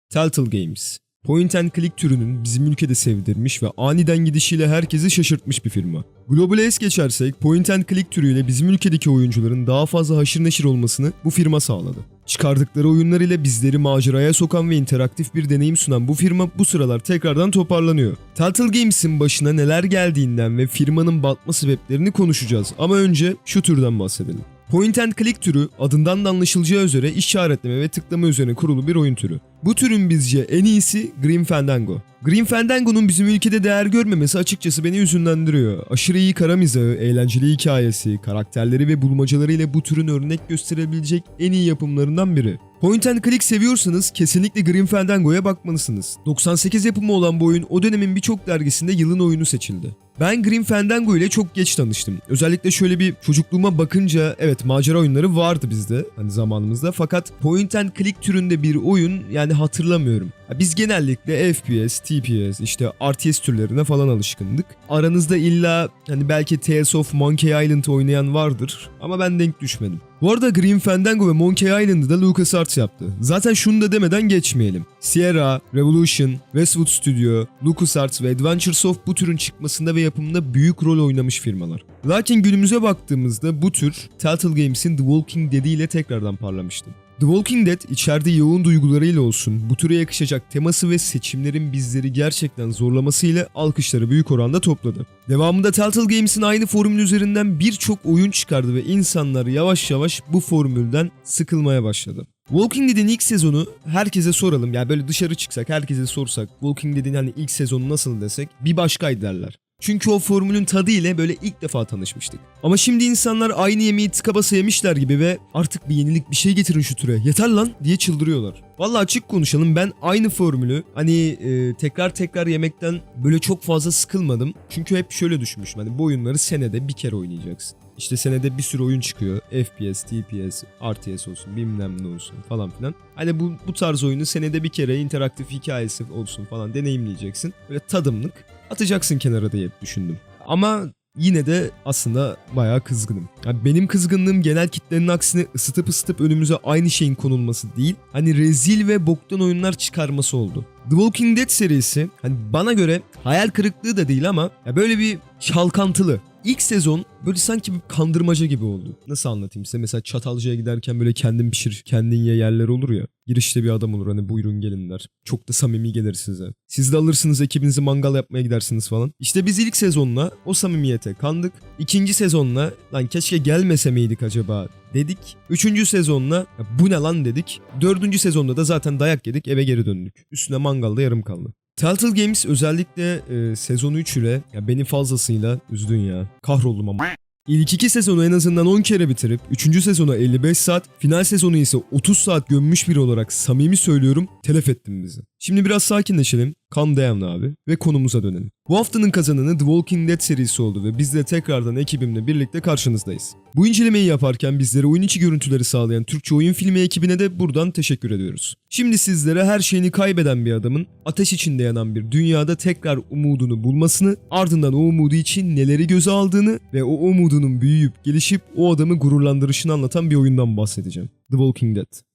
Telltale Games. Point and click türünün bizim ülkede sevdirmiş ve aniden gidişiyle herkesi şaşırtmış bir firma. Globale es geçersek point and click türüyle bizim ülkedeki oyuncuların daha fazla haşır neşir olmasını bu firma sağladı. Çıkardıkları oyunlar ile bizleri maceraya sokan ve interaktif bir deneyim sunan bu firma bu sıralar tekrardan toparlanıyor. Telltale Games'in başına neler geldiğinden ve firmanın batma sebeplerini konuşacağız ama önce şu türden bahsedelim. Point and click türü adından da anlaşılacağı üzere işaretleme ve tıklama üzerine kurulu bir oyun türü. Bu türün bizce en iyisi Grim Fandango. Grim Fandango'nun bizim ülkede değer görmemesi açıkçası beni hüzünlendiriyor. Aşırı iyi kara mizahı, eğlenceli hikayesi, karakterleri ve bulmacaları ile bu türün örnek gösterebilecek en iyi yapımlarından biri. Point and click seviyorsanız kesinlikle Grim Fandango'ya bakmalısınız. 98 yapımı olan bu oyun o dönemin birçok dergisinde yılın oyunu seçildi. Ben Grim Fandango ile çok geç tanıştım. Özellikle şöyle bir çocukluğuma bakınca evet macera oyunları vardı bizde hani zamanımızda fakat point and click türünde bir oyun yani hatırlamıyorum. Biz genellikle FPS, TPS, işte RTS türlerine falan alışkındık. Aranızda illa hani belki Tales of Monkey Island oynayan vardır ama ben denk düşmedim. Bu arada Grim Fandango ve Monkey Island'ı da LucasArts yaptı. Zaten şunu da demeden geçmeyelim. Sierra, Revolution, Westwood Studio, LucasArts ve Adventure Soft bu türün çıkmasında ve yapımında büyük rol oynamış firmalar. Lakin günümüze baktığımızda bu tür Telltale Games'in The Walking Dead ile tekrardan parlamıştı. The Walking Dead içeride yoğun duygularıyla olsun, bu türe yakışacak teması ve seçimlerin bizleri gerçekten zorlamasıyla alkışları büyük oranda topladı. Devamında Telltale Games'in aynı formül üzerinden birçok oyun çıkardı ve insanlar yavaş yavaş bu formülden sıkılmaya başladı. Walking Dead'in ilk sezonu herkese soralım, yani böyle dışarı çıksak herkese sorsak Walking Dead'in hani ilk sezonu nasıl desek bir başkaydı derler. Çünkü o formülün tadı ile böyle ilk defa tanışmıştık. Ama şimdi insanlar aynı yemeği tıka basa yemişler gibi ve artık bir yenilik bir şey getirin şu türe yeter lan diye çıldırıyorlar. Vallahi açık konuşalım, ben aynı formülü hani tekrar yemekten böyle çok fazla sıkılmadım. Çünkü hep şöyle düşünmüşüm, hani bu oyunları senede bir kere oynayacaksın. İşte senede bir sürü oyun çıkıyor. FPS, TPS, RTS olsun bilmem ne olsun falan filan. Hani bu tarz oyunu senede bir kere interaktif hikayesi olsun falan deneyimleyeceksin. Böyle tadımlık atacaksın kenara diye düşündüm. Ama yine de aslında bayağı kızgınım. Yani benim kızgınlığım genel kitlenin aksine ısıtıp önümüze aynı şeyin konulması değil, hani rezil ve boktan oyunlar çıkarması oldu. The Walking Dead serisi hani bana göre hayal kırıklığı da değil ama ya böyle bir çalkantılı. İlk sezon böyle sanki bir kandırmaca gibi oldu. Nasıl anlatayım size? Mesela Çatalca'ya giderken böyle kendin pişir, kendin ye yerler olur ya. Girişte bir adam olur hani buyurun gelinler. Çok da samimi gelir size. Siz de alırsınız ekibinizi mangal yapmaya gidersiniz falan. İşte biz ilk sezonla o samimiyete kandık. İkinci sezonla lan keşke gelmese miydik acaba dedik. Üçüncü sezonla bu ne lan dedik. Dördüncü sezonda da zaten dayak yedik, eve geri döndük. Üstüne mangalda yarım kaldı. Telltale Games özellikle sezon 3 ile ya beni fazlasıyla üzdün ya. Kahroldum ama. İlk 2 sezonu en azından 10 kere bitirip 3. sezona 55 saat, final sezonu ise 30 saat gömmüş biri olarak samimi söylüyorum telef ettin bizi. Şimdi biraz sakinleşelim, calm down abi ve konumuza dönelim. Bu haftanın kazananı The Walking Dead serisi oldu ve biz de tekrardan ekibimle birlikte karşınızdayız. Bu incelemeyi yaparken bizlere oyun içi görüntüleri sağlayan Türkçe Oyun Filmi ekibine de buradan teşekkür ediyoruz. Şimdi sizlere her şeyini kaybeden bir adamın ateş içinde yanan bir dünyada tekrar umudunu bulmasını, ardından o umudu için neleri göze aldığını ve o umudunun büyüyüp gelişip o adamı gururlandırışını anlatan bir oyundan bahsedeceğim. The Walking Dead.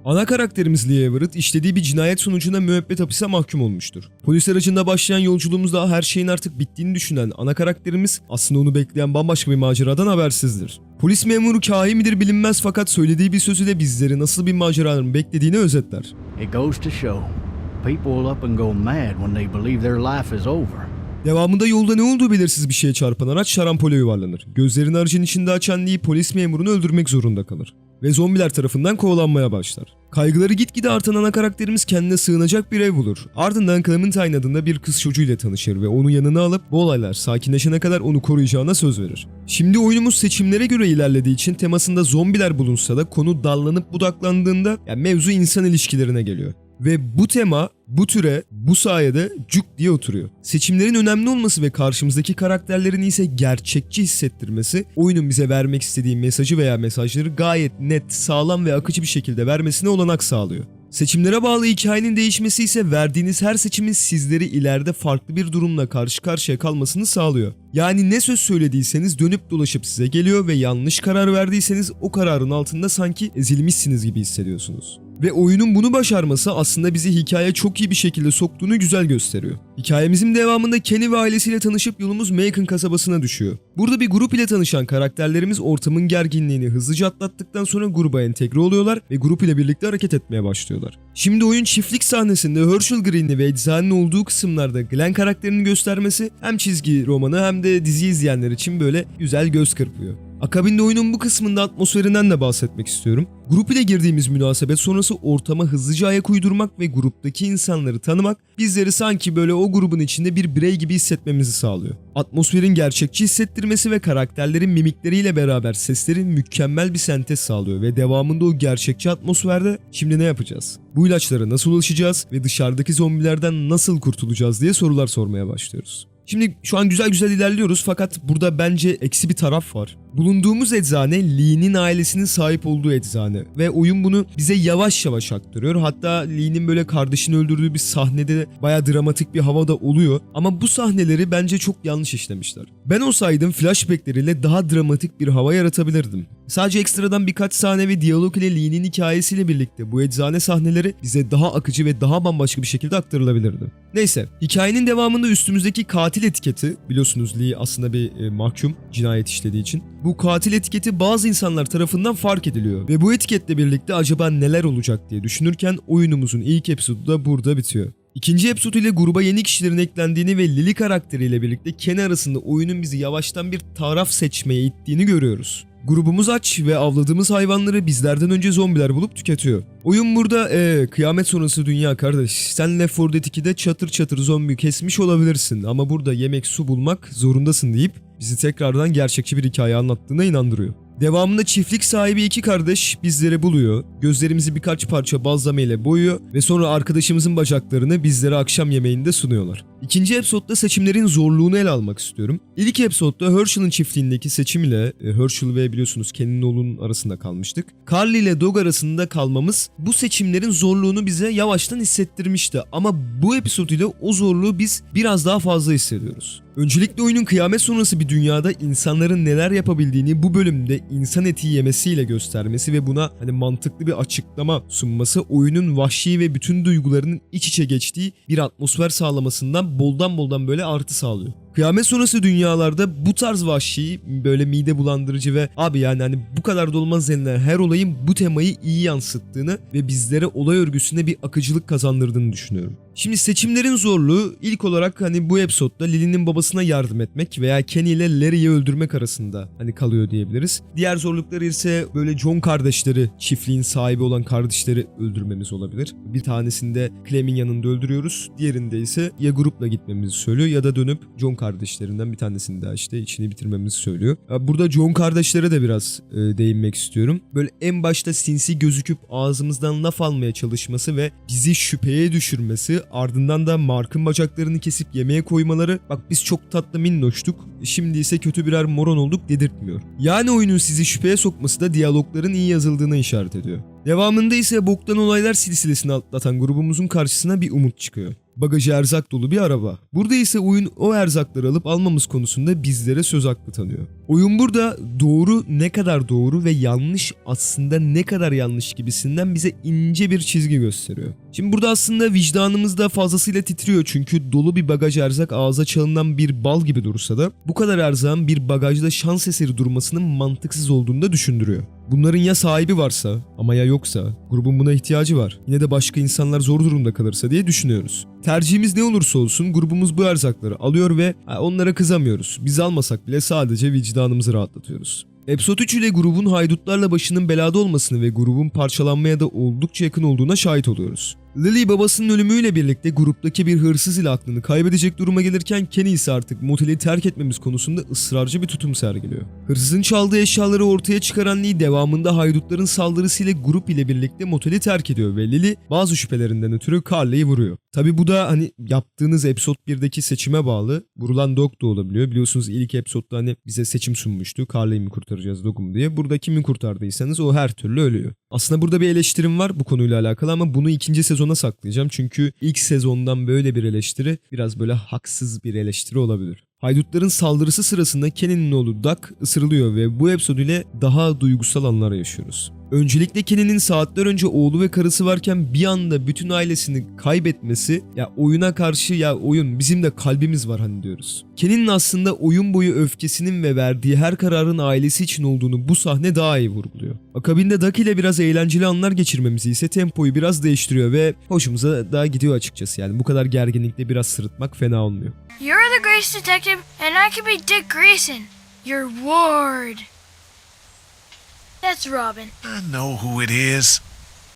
Ana karakterimiz Lee Everett işlediği bir cinayet sonucunda müebbet hapise mahkum olmuştur. Polis aracında başlayan yolculuğumuzda her şeyin artık bittiğini düşünen ana karakterimiz aslında onu bekleyen bambaşka bir maceradan habersizdir. Polis memuru kahi midir bilinmez fakat söylediği bir sözüyle bizleri nasıl bir maceranın beklediğini özetler. It goes to show, people will up and go mad when they believe their life is over. Devamında yolda ne olduğu belirsiz bir şeye çarpan araç şarampole yuvarlanır. Gözlerini aracın içinde açan Lee polis memurunu öldürmek zorunda kalır. Ve zombiler tarafından kovalanmaya başlar. Kaygıları gitgide artan ana karakterimiz kendine sığınacak bir ev bulur. Ardından Clementine adında bir kız çocuğuyla tanışır ve onu yanına alıp bu olaylar sakinleşene kadar onu koruyacağına söz verir. Şimdi oyunumuz seçimlere göre ilerlediği için temasında zombiler bulunsa da konu dallanıp budaklandığında mevzu insan ilişkilerine geliyor. Ve bu tema bu türe bu sayede cuk diye oturuyor. Seçimlerin önemli olması ve karşımızdaki karakterlerin ise gerçekçi hissettirmesi oyunun bize vermek istediği mesajı veya mesajları gayet net, sağlam ve akıcı bir şekilde vermesine olanak sağlıyor. Seçimlere bağlı hikayenin değişmesi ise verdiğiniz her seçimin sizleri ileride farklı bir durumla karşı karşıya kalmasını sağlıyor. Yani ne söz söylediyseniz dönüp dolaşıp size geliyor ve yanlış karar verdiyseniz o kararın altında sanki ezilmişsiniz gibi hissediyorsunuz. Ve oyunun bunu başarması aslında bizi hikayeye çok iyi bir şekilde soktuğunu güzel gösteriyor. Hikayemizin devamında Kenny ve ailesiyle tanışıp yolumuz Macon kasabasına düşüyor. Burada bir grup ile tanışan karakterlerimiz ortamın gerginliğini hızlıca atlattıktan sonra gruba entegre oluyorlar ve grup ile birlikte hareket etmeye başlıyorlar. Şimdi oyun çiftlik sahnesinde Herschel Green'li ve eczanenin olduğu kısımlarda Glenn karakterini göstermesi hem çizgi romanı hem de dizi izleyenler için böyle güzel göz kırpıyor. Akabinde oyunun bu kısmında atmosferinden de bahsetmek istiyorum. Grup ile girdiğimiz münasebet sonrası ortama hızlıca ayak uydurmak ve gruptaki insanları tanımak bizleri sanki böyle o grubun içinde bir birey gibi hissetmemizi sağlıyor. Atmosferin gerçekçi hissettirmesi ve karakterlerin mimikleriyle beraber seslerin mükemmel bir sentez sağlıyor ve devamında o gerçekçi atmosferde şimdi ne yapacağız? Bu ilaçlara nasıl ulaşacağız ve dışarıdaki zombilerden nasıl kurtulacağız diye sorular sormaya başlıyoruz. Şimdi şu an güzel güzel ilerliyoruz fakat burada bence eksi bir taraf var. Bulunduğumuz eczane Lee'nin ailesinin sahip olduğu eczane ve oyun bunu bize yavaş yavaş aktarıyor. Hatta Lee'nin böyle kardeşini öldürdüğü bir sahnede baya dramatik bir havada oluyor ama bu sahneleri bence çok yanlış işlemişler. Ben olsaydım flashbackleriyle daha dramatik bir hava yaratabilirdim. Sadece ekstradan birkaç sahne ve diyalog ile Lee'nin hikayesiyle birlikte bu eczane sahneleri bize daha akıcı ve daha bambaşka bir şekilde aktarılabilirdi. Neyse, hikayenin devamında üstümüzdeki katil etiketi, biliyorsunuz Lee aslında bir mahkum cinayet işlediği için. Bu katil etiketi bazı insanlar tarafından fark ediliyor ve bu etiketle birlikte acaba neler olacak diye düşünürken oyunumuzun ilk episodu da burada bitiyor. İkinci episod ile gruba yeni kişilerin eklendiğini ve Lily karakteriyle birlikte Ken arasında oyunun bizi yavaştan bir taraf seçmeye ittiğini görüyoruz. Grubumuz aç ve avladığımız hayvanları bizlerden önce zombiler bulup tüketiyor. Oyun burada kıyamet sonrası dünya kardeş. Sen Left 4 Dead 2'de çatır çatır zombi kesmiş olabilirsin ama burada yemek su bulmak zorundasın deyip bizi tekrardan gerçekçi bir hikaye anlattığına inandırıyor. Devamında çiftlik sahibi iki kardeş bizleri buluyor, gözlerimizi birkaç parça bazlama ile boyuyor ve sonra arkadaşımızın bacaklarını bizlere akşam yemeğinde sunuyorlar. İkinci episodda seçimlerin zorluğunu ele almak istiyorum. İlk episodda Herschel'ın çiftliğindeki seçim ile Herschel ve biliyorsunuz Ken'in oğlunun arasında kalmıştık. Carly ile Dog arasında kalmamız bu seçimlerin zorluğunu bize yavaştan hissettirmişti ama bu episod ile o zorluğu biz biraz daha fazla hissediyoruz. Öncelikle oyunun kıyamet sonrası bir dünyada insanların neler yapabildiğini bu bölümde insan eti yemesiyle göstermesi ve buna mantıklı bir açıklama sunması oyunun vahşi ve bütün duygularının iç içe geçtiği bir atmosfer sağlamasından boldan böyle artı sağlıyor. Kıyamet sonrası dünyalarda bu tarz vahşi, böyle mide bulandırıcı ve abi yani bu kadar da olmaz denilen her olayın bu temayı iyi yansıttığını ve bizlere olay örgüsünde bir akıcılık kazandırdığını düşünüyorum. Şimdi seçimlerin zorluğu ilk olarak bu episodda Lily'nin babasına yardım etmek veya Kenny ile Larry'i öldürmek arasında kalıyor diyebiliriz. Diğer zorlukları ise böyle John kardeşleri, çiftliğin sahibi olan kardeşleri öldürmemiz olabilir. Bir tanesinde Clem'in yanında öldürüyoruz. Diğerinde ise ya grupla gitmemizi söylüyor ya da dönüp John kardeşlerinden bir tanesini daha içini bitirmemizi söylüyor. Burada John kardeşlere de biraz değinmek istiyorum. Böyle en başta sinsi gözüküp ağzımızdan laf almaya çalışması ve bizi şüpheye düşürmesi, ardından da Mark'ın bacaklarını kesip yemeğe koymaları, bak biz çok tatlı minnoştuk, şimdi ise kötü birer moron olduk dedirtmiyor. Yani oyunun sizi şüpheye sokması da diyalogların iyi yazıldığına işaret ediyor. Devamında ise boktan olaylar silsilesini atlatan grubumuzun karşısına bir umut çıkıyor. Bagajı erzak dolu bir araba. Burada ise oyun o erzakları alıp almamız konusunda bizlere söz hakkı tanıyor. Oyun burada doğru ne kadar doğru ve yanlış aslında ne kadar yanlış gibisinden bize ince bir çizgi gösteriyor. Şimdi burada aslında vicdanımız da fazlasıyla titriyor çünkü dolu bir bagaj erzak ağza çalınan bir bal gibi dursa da bu kadar erzağın bir bagajda şans eseri durmasının mantıksız olduğunu da düşündürüyor. Bunların ya sahibi varsa ama ya yoksa grubun buna ihtiyacı var. Yine de başka insanlar zor durumda kalırsa diye düşünüyoruz. Tercihimiz ne olursa olsun grubumuz bu erzakları alıyor ve onlara kızamıyoruz. Biz almasak bile sadece vicdanımızı rahatlatıyoruz. Episode 3 ile grubun haydutlarla başının belada olmasını ve grubun parçalanmaya da oldukça yakın olduğuna şahit oluyoruz. Lily babasının ölümüyle birlikte gruptaki bir hırsız ile aklını kaybedecek duruma gelirken Kenny ise artık moteli terk etmemiz konusunda ısrarcı bir tutum sergiliyor. Hırsızın çaldığı eşyaları ortaya çıkaran Lee devamında haydutların saldırısıyla grup ile birlikte moteli terk ediyor ve Lily bazı şüphelerinden ötürü Carly'yi vuruyor. Tabi bu da yaptığınız episode 1'deki seçime bağlı. Vurulan Dog da olabiliyor. Biliyorsunuz ilk episode'da bize seçim sunmuştu. Carly'yi mi kurtaracağız Dog'u mu diye. Burada kimi kurtardıysanız o her türlü ölüyor. Aslında burada bir eleştirim var bu konuyla alakalı ama bunu ikinci sezona saklayacağım. Çünkü ilk sezondan böyle bir eleştiri biraz böyle haksız bir eleştiri olabilir. Haydutların saldırısı sırasında Kenny'nin oğlu Doug ısırılıyor ve bu episod ile daha duygusal anlar yaşıyoruz. Öncelikle Kenny'nin saatler önce oğlu ve karısı varken bir anda bütün ailesini kaybetmesi, ya oyuna karşı ya oyun bizim de kalbimiz var hani diyoruz. Kenny'nin aslında oyun boyu öfkesinin ve verdiği her kararın ailesi için olduğunu bu sahne daha iyi vurguluyor. Akabinde Doug ile biraz eğlenceli anlar geçirmemizi ise tempoyu biraz değiştiriyor ve hoşumuza da gidiyor açıkçası, yani bu kadar gerginlikte biraz sırıtmak fena olmuyor. You're the Grace Detective, and I could be Dick Grayson, your ward. That's Robin. I know who it is.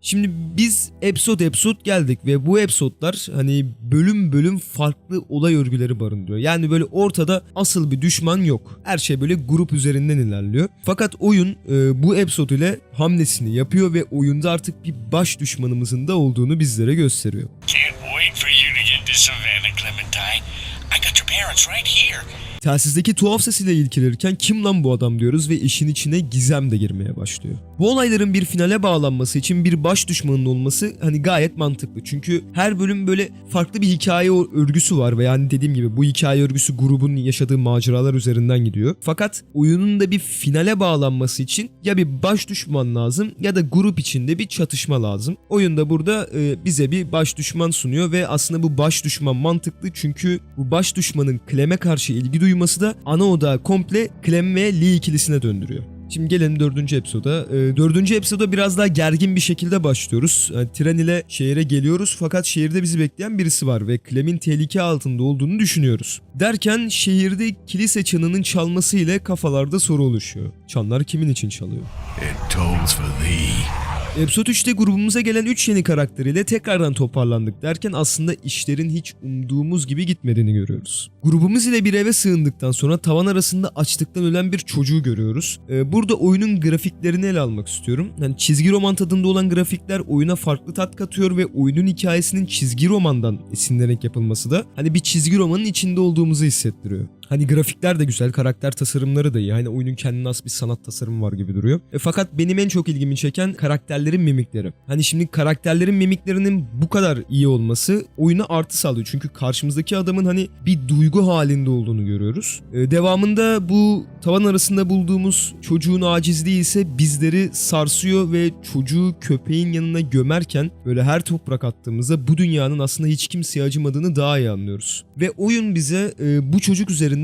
Şimdi biz episode geldik ve bu episodlar hani bölüm bölüm farklı olay örgüleri barındırıyor. Yani böyle ortada asıl bir düşman yok. Her şey böyle grup üzerinden ilerliyor. Fakat oyun bu episode ile hamlesini yapıyor ve oyunda artık bir baş düşmanımızın da olduğunu bizlere gösteriyor. Can't wait for you to get to Savannah, Clementine. I got your parents right here. Telsizdeki tuhaf sesiyle ilgilenirken kim lan bu adam diyoruz ve işin içine gizem de girmeye başlıyor. Bu olayların bir finale bağlanması için bir baş düşmanın olması hani gayet mantıklı. Çünkü her bölüm böyle farklı bir hikaye örgüsü var ve yani dediğim gibi bu hikaye örgüsü grubun yaşadığı maceralar üzerinden gidiyor. Fakat oyunun da bir finale bağlanması için ya bir baş düşman lazım ya da grup içinde bir çatışma lazım. Oyun da burada bize bir baş düşman sunuyor ve aslında bu baş düşman mantıklı çünkü bu baş düşmanın Clem'e karşı ilgi duyması da ana odağı komple Clem ve Lee ikilisine döndürüyor. Şimdi gelelim 4. episoda. 4. episoda biraz daha gergin bir şekilde başlıyoruz. Yani tren ile şehire geliyoruz fakat şehirde bizi bekleyen birisi var ve Clem'in tehlike altında olduğunu düşünüyoruz. Derken şehirde kilise çanının çalması ile kafalarda soru oluşuyor. Çanlar kimin için çalıyor? It tolls for thee. Episode 3'te grubumuza gelen 3 yeni karakteriyle tekrardan toparlandık derken aslında işlerin hiç umduğumuz gibi gitmediğini görüyoruz. Grubumuz ile bir eve sığındıktan sonra tavan arasında açlıktan ölen bir çocuğu görüyoruz. Burada oyunun grafiklerini ele almak istiyorum. Yani çizgi roman tadında olan grafikler oyuna farklı tat katıyor ve oyunun hikayesinin çizgi romandan esinlenerek yapılması da hani bir çizgi romanın içinde olduğumuzu hissettiriyor. Hani grafikler de güzel, karakter tasarımları da iyi. Hani oyunun kendine has bir sanat tasarımı var gibi duruyor. Fakat benim en çok ilgimi çeken karakterlerin mimikleri. Hani şimdi karakterlerin mimiklerinin bu kadar iyi olması oyuna artı sağlıyor. Çünkü karşımızdaki adamın hani bir duygu halinde olduğunu görüyoruz. Devamında bu tavan arasında bulduğumuz çocuğun acizliği ise bizleri sarsıyor ve çocuğu köpeğin yanına gömerken böyle her toprak attığımızda bu dünyanın aslında hiç kimseye acımadığını daha iyi anlıyoruz. Ve oyun bize bu çocuk üzerinden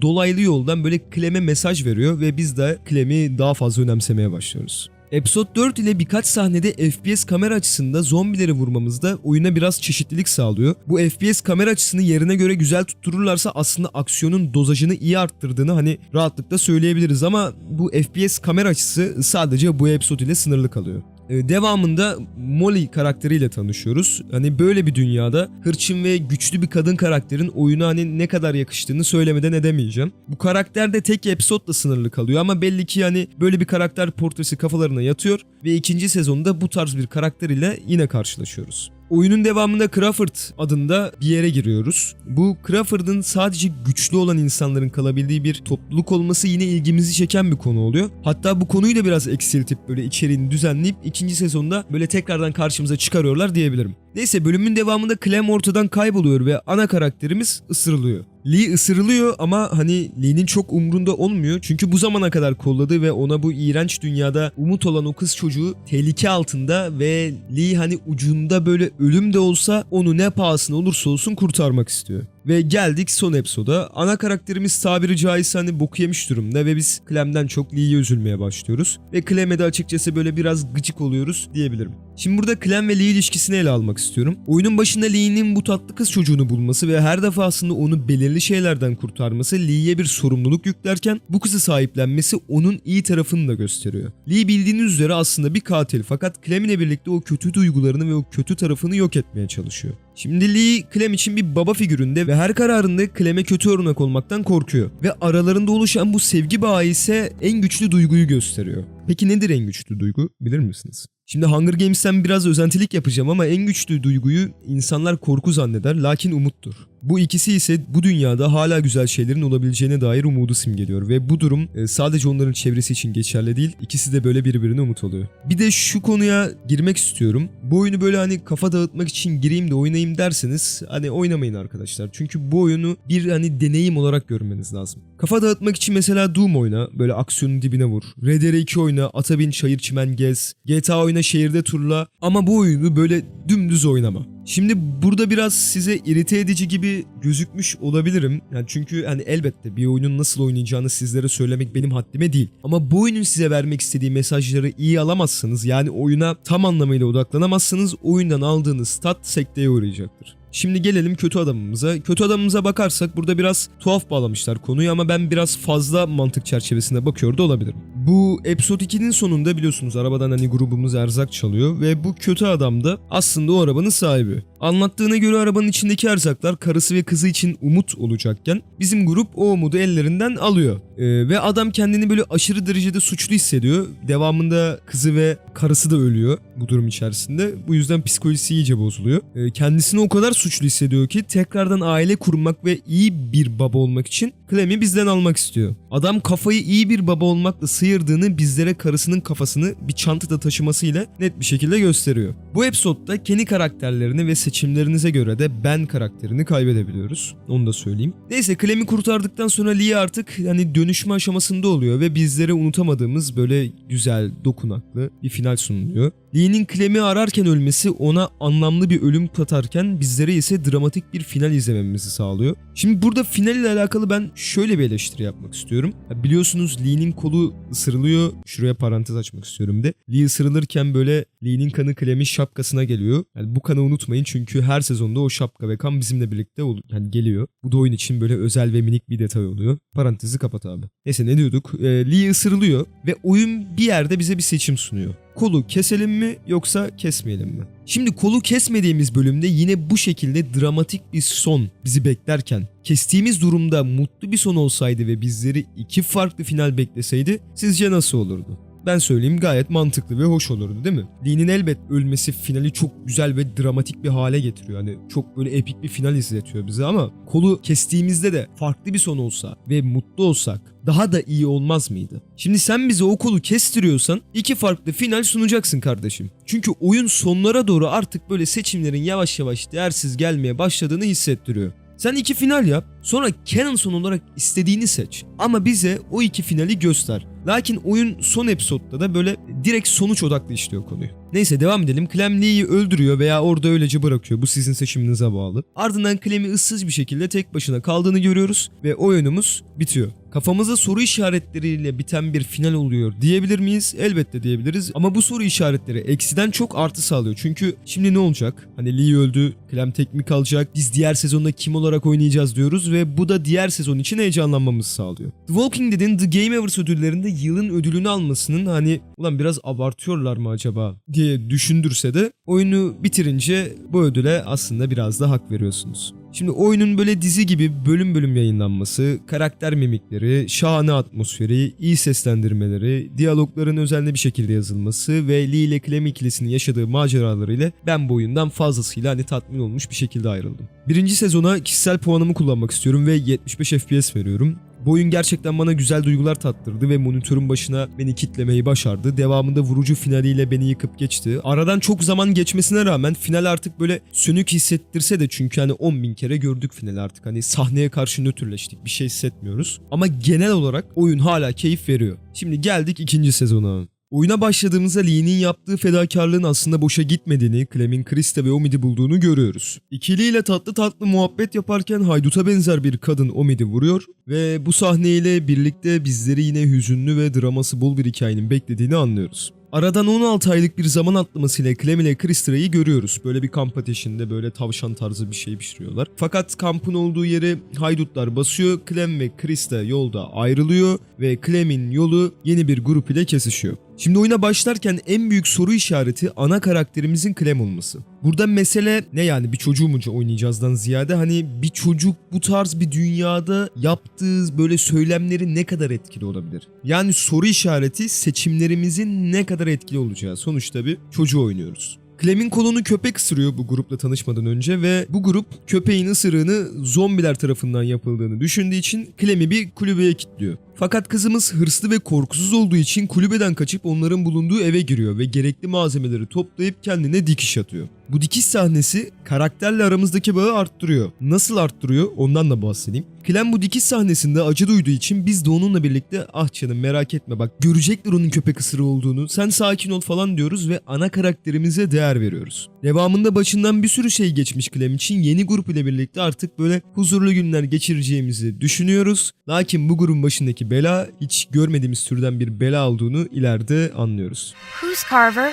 dolaylı yoldan böyle Clem'e mesaj veriyor ve biz de Clem'i daha fazla önemsemeye başlıyoruz. Episode 4 ile birkaç sahnede FPS kamera açısında zombileri vurmamızda oyuna biraz çeşitlilik sağlıyor. Bu FPS kamera açısını yerine göre güzel tuttururlarsa aslında aksiyonun dozajını iyi arttırdığını hani rahatlıkla söyleyebiliriz ama bu FPS kamera açısı sadece bu episode ile sınırlı kalıyor. Devamında Molly karakteriyle tanışıyoruz. Hani böyle bir dünyada hırçın ve güçlü bir kadın karakterin oyuna hani ne kadar yakıştığını söylemeden edemeyeceğim. Bu karakter de tek episodla sınırlı kalıyor ama belli ki hani böyle bir karakter portresi kafalarına yatıyor ve ikinci sezonda bu tarz bir karakter ile yine karşılaşıyoruz. Oyunun devamında Crawford adında bir yere giriyoruz. Bu Crawford'ın sadece güçlü olan insanların kalabildiği bir topluluk olması yine ilgimizi çeken bir konu oluyor. Hatta bu konuyu da biraz eksiltip böyle içeriğini düzenleyip ikinci sezonda böyle tekrardan karşımıza çıkarıyorlar diyebilirim. Neyse bölümün devamında Clem ortadan kayboluyor ve ana karakterimiz ısırılıyor. Lee ısırılıyor ama hani Lee'nin çok umrunda olmuyor çünkü bu zamana kadar kolladığı ve ona bu iğrenç dünyada umut olan o kız çocuğu tehlike altında ve Lee hani ucunda böyle ölüm de olsa onu ne pahasına olursa olsun kurtarmak istiyor. Ve geldik son episoda. Ana karakterimiz tabiri caizse hani boku yemiş durumda ve biz Clem'den çok Lee'ye üzülmeye başlıyoruz. Ve Clem'e de açıkçası böyle biraz gıcık oluyoruz diyebilirim. Şimdi burada Clem ve Lee ilişkisini ele almak istiyorum. Oyunun başında Lee'nin bu tatlı kız çocuğunu bulması ve her defasında onu belirli şeylerden kurtarması Lee'ye bir sorumluluk yüklerken bu kızı sahiplenmesi onun iyi tarafını da gösteriyor. Lee bildiğiniz üzere aslında bir katil fakat Clem ile birlikte o kötü duygularını ve o kötü tarafını yok etmeye çalışıyor. Şimdi Lee Clem için bir baba figüründe ve her kararında Clem'e kötü örnek olmaktan korkuyor. Ve aralarında oluşan bu sevgi bağı ise en güçlü duyguyu gösteriyor. Peki nedir en güçlü duygu, bilir misiniz? Şimdi Hunger Games'ten biraz özentilik yapacağım ama en güçlü duyguyu insanlar korku zanneder, lakin umuttur. Bu ikisi ise bu dünyada hala güzel şeylerin olabileceğine dair umudu simgeliyor ve bu durum sadece onların çevresi için geçerli değil, ikisi de böyle birbirine umut oluyor. Bir de şu konuya girmek istiyorum. Bu oyunu böyle hani kafa dağıtmak için gireyim de oynayayım derseniz hani oynamayın arkadaşlar. Çünkü bu oyunu bir hani deneyim olarak görmeniz lazım. Kafa dağıtmak için mesela Doom oyna, böyle aksiyonun dibine vur. RDR2 oyna, ata bin, çayır çimen gez. GTA oyna, şehirde turla. Ama bu oyunu böyle dümdüz oynama. Şimdi burada biraz size irite edici gibi gözükmüş olabilirim. Yani çünkü hani elbette bir oyunun nasıl oynayacağını sizlere söylemek benim haddime değil. Ama bu oyunun size vermek istediği mesajları iyi alamazsanız, yani oyuna tam anlamıyla odaklanamazsanız, oyundan aldığınız tat sekteye uğrayacaktır. Şimdi gelelim kötü adamımıza. Kötü adamımıza bakarsak burada biraz tuhaf bağlamışlar konuyu ama ben biraz fazla mantık çerçevesinde bakıyor da olabilirim. Bu Episode 2'nin sonunda biliyorsunuz arabadan hani grubumuz erzak çalıyor ve bu kötü adam da aslında o arabanın sahibi. Anlattığına göre arabanın içindeki erzaklar karısı ve kızı için umut olacakken bizim grup o umudu ellerinden alıyor. Ve adam kendini böyle aşırı derecede suçlu hissediyor. Devamında kızı ve karısı da ölüyor bu durum içerisinde. Bu yüzden psikolojisi iyice bozuluyor. Kendisini o kadar suçlu hissediyor ki tekrardan aile kurmak ve iyi bir baba olmak için Clem'i bizden almak istiyor. Adam kafayı iyi bir baba olmakla sıyırdığını bizlere karısının kafasını bir çantada taşımasıyla net bir şekilde gösteriyor. Bu episode'da Kenny karakterlerini ve seçimlerinize göre de Ben karakterini kaybedebiliyoruz. Onu da söyleyeyim. Neyse, Clem'i kurtardıktan sonra Lee artık hani dönüşme aşamasında oluyor ve bizlere unutamadığımız böyle güzel, dokunaklı bir final sunuluyor. Lee'nin Clem'i ararken ölmesi ona anlamlı bir ölüm katarken bizlere ise dramatik bir final izlememizi sağlıyor. Şimdi burada final ile alakalı ben şöyle bir eleştiri yapmak istiyorum. Biliyorsunuz Lee'nin kolu ısırılıyor. Şuraya parantez açmak istiyorum de. Lee ısırılırken böyle Lee'nin kanı Clem'in şapkasına geliyor. Yani bu kanı unutmayın çünkü her sezonda o şapka ve kan bizimle birlikte yani geliyor. Bu da oyun için böyle özel ve minik bir detay oluyor. Parantezi kapat abi. Neyse, ne diyorduk? Lee ısırılıyor ve oyun bir yerde bize bir seçim sunuyor. Kolu keselim mi yoksa kesmeyelim mi? Şimdi kolu kesmediğimiz bölümde yine bu şekilde dramatik bir son bizi beklerken kestiğimiz durumda mutlu bir son olsaydı ve bizleri iki farklı final bekleseydi sizce nasıl olurdu? Ben söyleyeyim, gayet mantıklı ve hoş olurdu değil mi? Lee'nin elbet ölmesi finali çok güzel ve dramatik bir hale getiriyor. Hani çok böyle epik bir final izletiyor bize ama kolu kestiğimizde de farklı bir son olsa ve mutlu olsak daha da iyi olmaz mıydı? Şimdi sen bize o kolu kestiriyorsan iki farklı final sunacaksın kardeşim. Çünkü oyun sonlara doğru artık böyle seçimlerin yavaş yavaş değersiz gelmeye başladığını hissettiriyor. Sen iki final yap, sonra canon son olarak istediğini seç. Ama bize o iki finali göster. Lakin oyun son episodda da böyle direkt sonuç odaklı işliyor konuyu. Neyse, devam edelim. Clem Lee'yi öldürüyor veya orada öylece bırakıyor. Bu sizin seçiminize bağlı. Ardından Clem'i ıssız bir şekilde tek başına kaldığını görüyoruz ve oyunumuz bitiyor. Kafamızda soru işaretleriyle biten bir final oluyor diyebilir miyiz? Elbette diyebiliriz ama bu soru işaretleri eksiden çok artı sağlıyor. Çünkü şimdi ne olacak? Hani Lee öldü, Clem tek mi kalacak? Biz diğer sezonda kim olarak oynayacağız diyoruz ve bu da diğer sezon için heyecanlanmamızı sağlıyor. The Walking Dead'in The Game Awards ödüllerinde yılın ödülünü almasının hani ulan biraz abartıyorlar mı acaba diye düşündürse de oyunu bitirince bu ödüle aslında biraz da hak veriyorsunuz. Şimdi oyunun böyle dizi gibi bölüm bölüm yayınlanması, karakter mimikleri, şahane atmosferi, iyi seslendirmeleri, diyalogların özenli bir şekilde yazılması ve Lee ile Clem ikilisinin yaşadığı maceralarıyla ben bu oyundan fazlasıyla hani tatmin olmuş bir şekilde ayrıldım. Birinci sezona kişisel puanımı kullanmak istiyorum ve 75 FPS veriyorum. Bu oyun gerçekten bana güzel duygular tattırdı ve monitörün başına beni kitlemeyi başardı. Devamında vurucu finaliyle beni yıkıp geçti. Aradan çok zaman geçmesine rağmen final artık böyle sönük hissettirse de çünkü hani 10.000 kere gördük finali artık. Hani sahneye karşı nötrleştik, bir şey hissetmiyoruz. Ama genel olarak oyun hala keyif veriyor. Şimdi geldik ikinci sezona. Oyuna başladığımızda Lee'nin yaptığı fedakarlığın aslında boşa gitmediğini, Clem'in Krista ve Omid'i bulduğunu görüyoruz. İkiliyle tatlı tatlı muhabbet yaparken hayduta benzer bir kadın Omid'i vuruyor ve bu sahneyle birlikte bizleri yine hüzünlü ve draması bol bir hikayenin beklediğini anlıyoruz. Aradan 16 aylık bir zaman atlamasıyla Clem ile Krista'yı görüyoruz. Böyle bir kamp ateşinde böyle tavşan tarzı bir şey pişiriyorlar. Fakat kampın olduğu yere haydutlar basıyor. Clem ve Krista yolda ayrılıyor ve Clem'in yolu yeni bir grup ile kesişiyor. Şimdi oyuna başlarken en büyük soru işareti ana karakterimizin Clem olması. Burada mesele ne, yani bir çocuğu mu oynayacağızdan ziyade hani bir çocuk bu tarz bir dünyada yaptığı böyle söylemleri ne kadar etkili olabilir? Yani soru işareti seçimlerimizin ne kadar etkili olacağı. Sonuçta bir çocuğu oynuyoruz. Clem'in kolunu köpek ısırıyor bu grupla tanışmadan önce ve bu grup köpeğin ısırığını zombiler tarafından yapıldığını düşündüğü için Clem'i bir kulübeye kilitliyor. Fakat kızımız hırslı ve korkusuz olduğu için kulübeden kaçıp onların bulunduğu eve giriyor ve gerekli malzemeleri toplayıp kendine dikiş atıyor. Bu dikiş sahnesi karakterle aramızdaki bağı arttırıyor. Nasıl arttırıyor ondan da bahsedeyim. Clem bu dikiş sahnesinde acı duyduğu için biz de onunla birlikte "Ah canım, merak etme, bak görecekler onun köpek ısırığı olduğunu, sen sakin ol" falan diyoruz ve ana karakterimize değer veriyoruz. Devamında başından bir sürü şey geçmiş Clem için, yeni grup ile birlikte artık böyle huzurlu günler geçireceğimizi düşünüyoruz. Lakin bu grubun başındaki bela hiç görmediğimiz türden bir bela olduğunu ileride anlıyoruz. Who's Carver?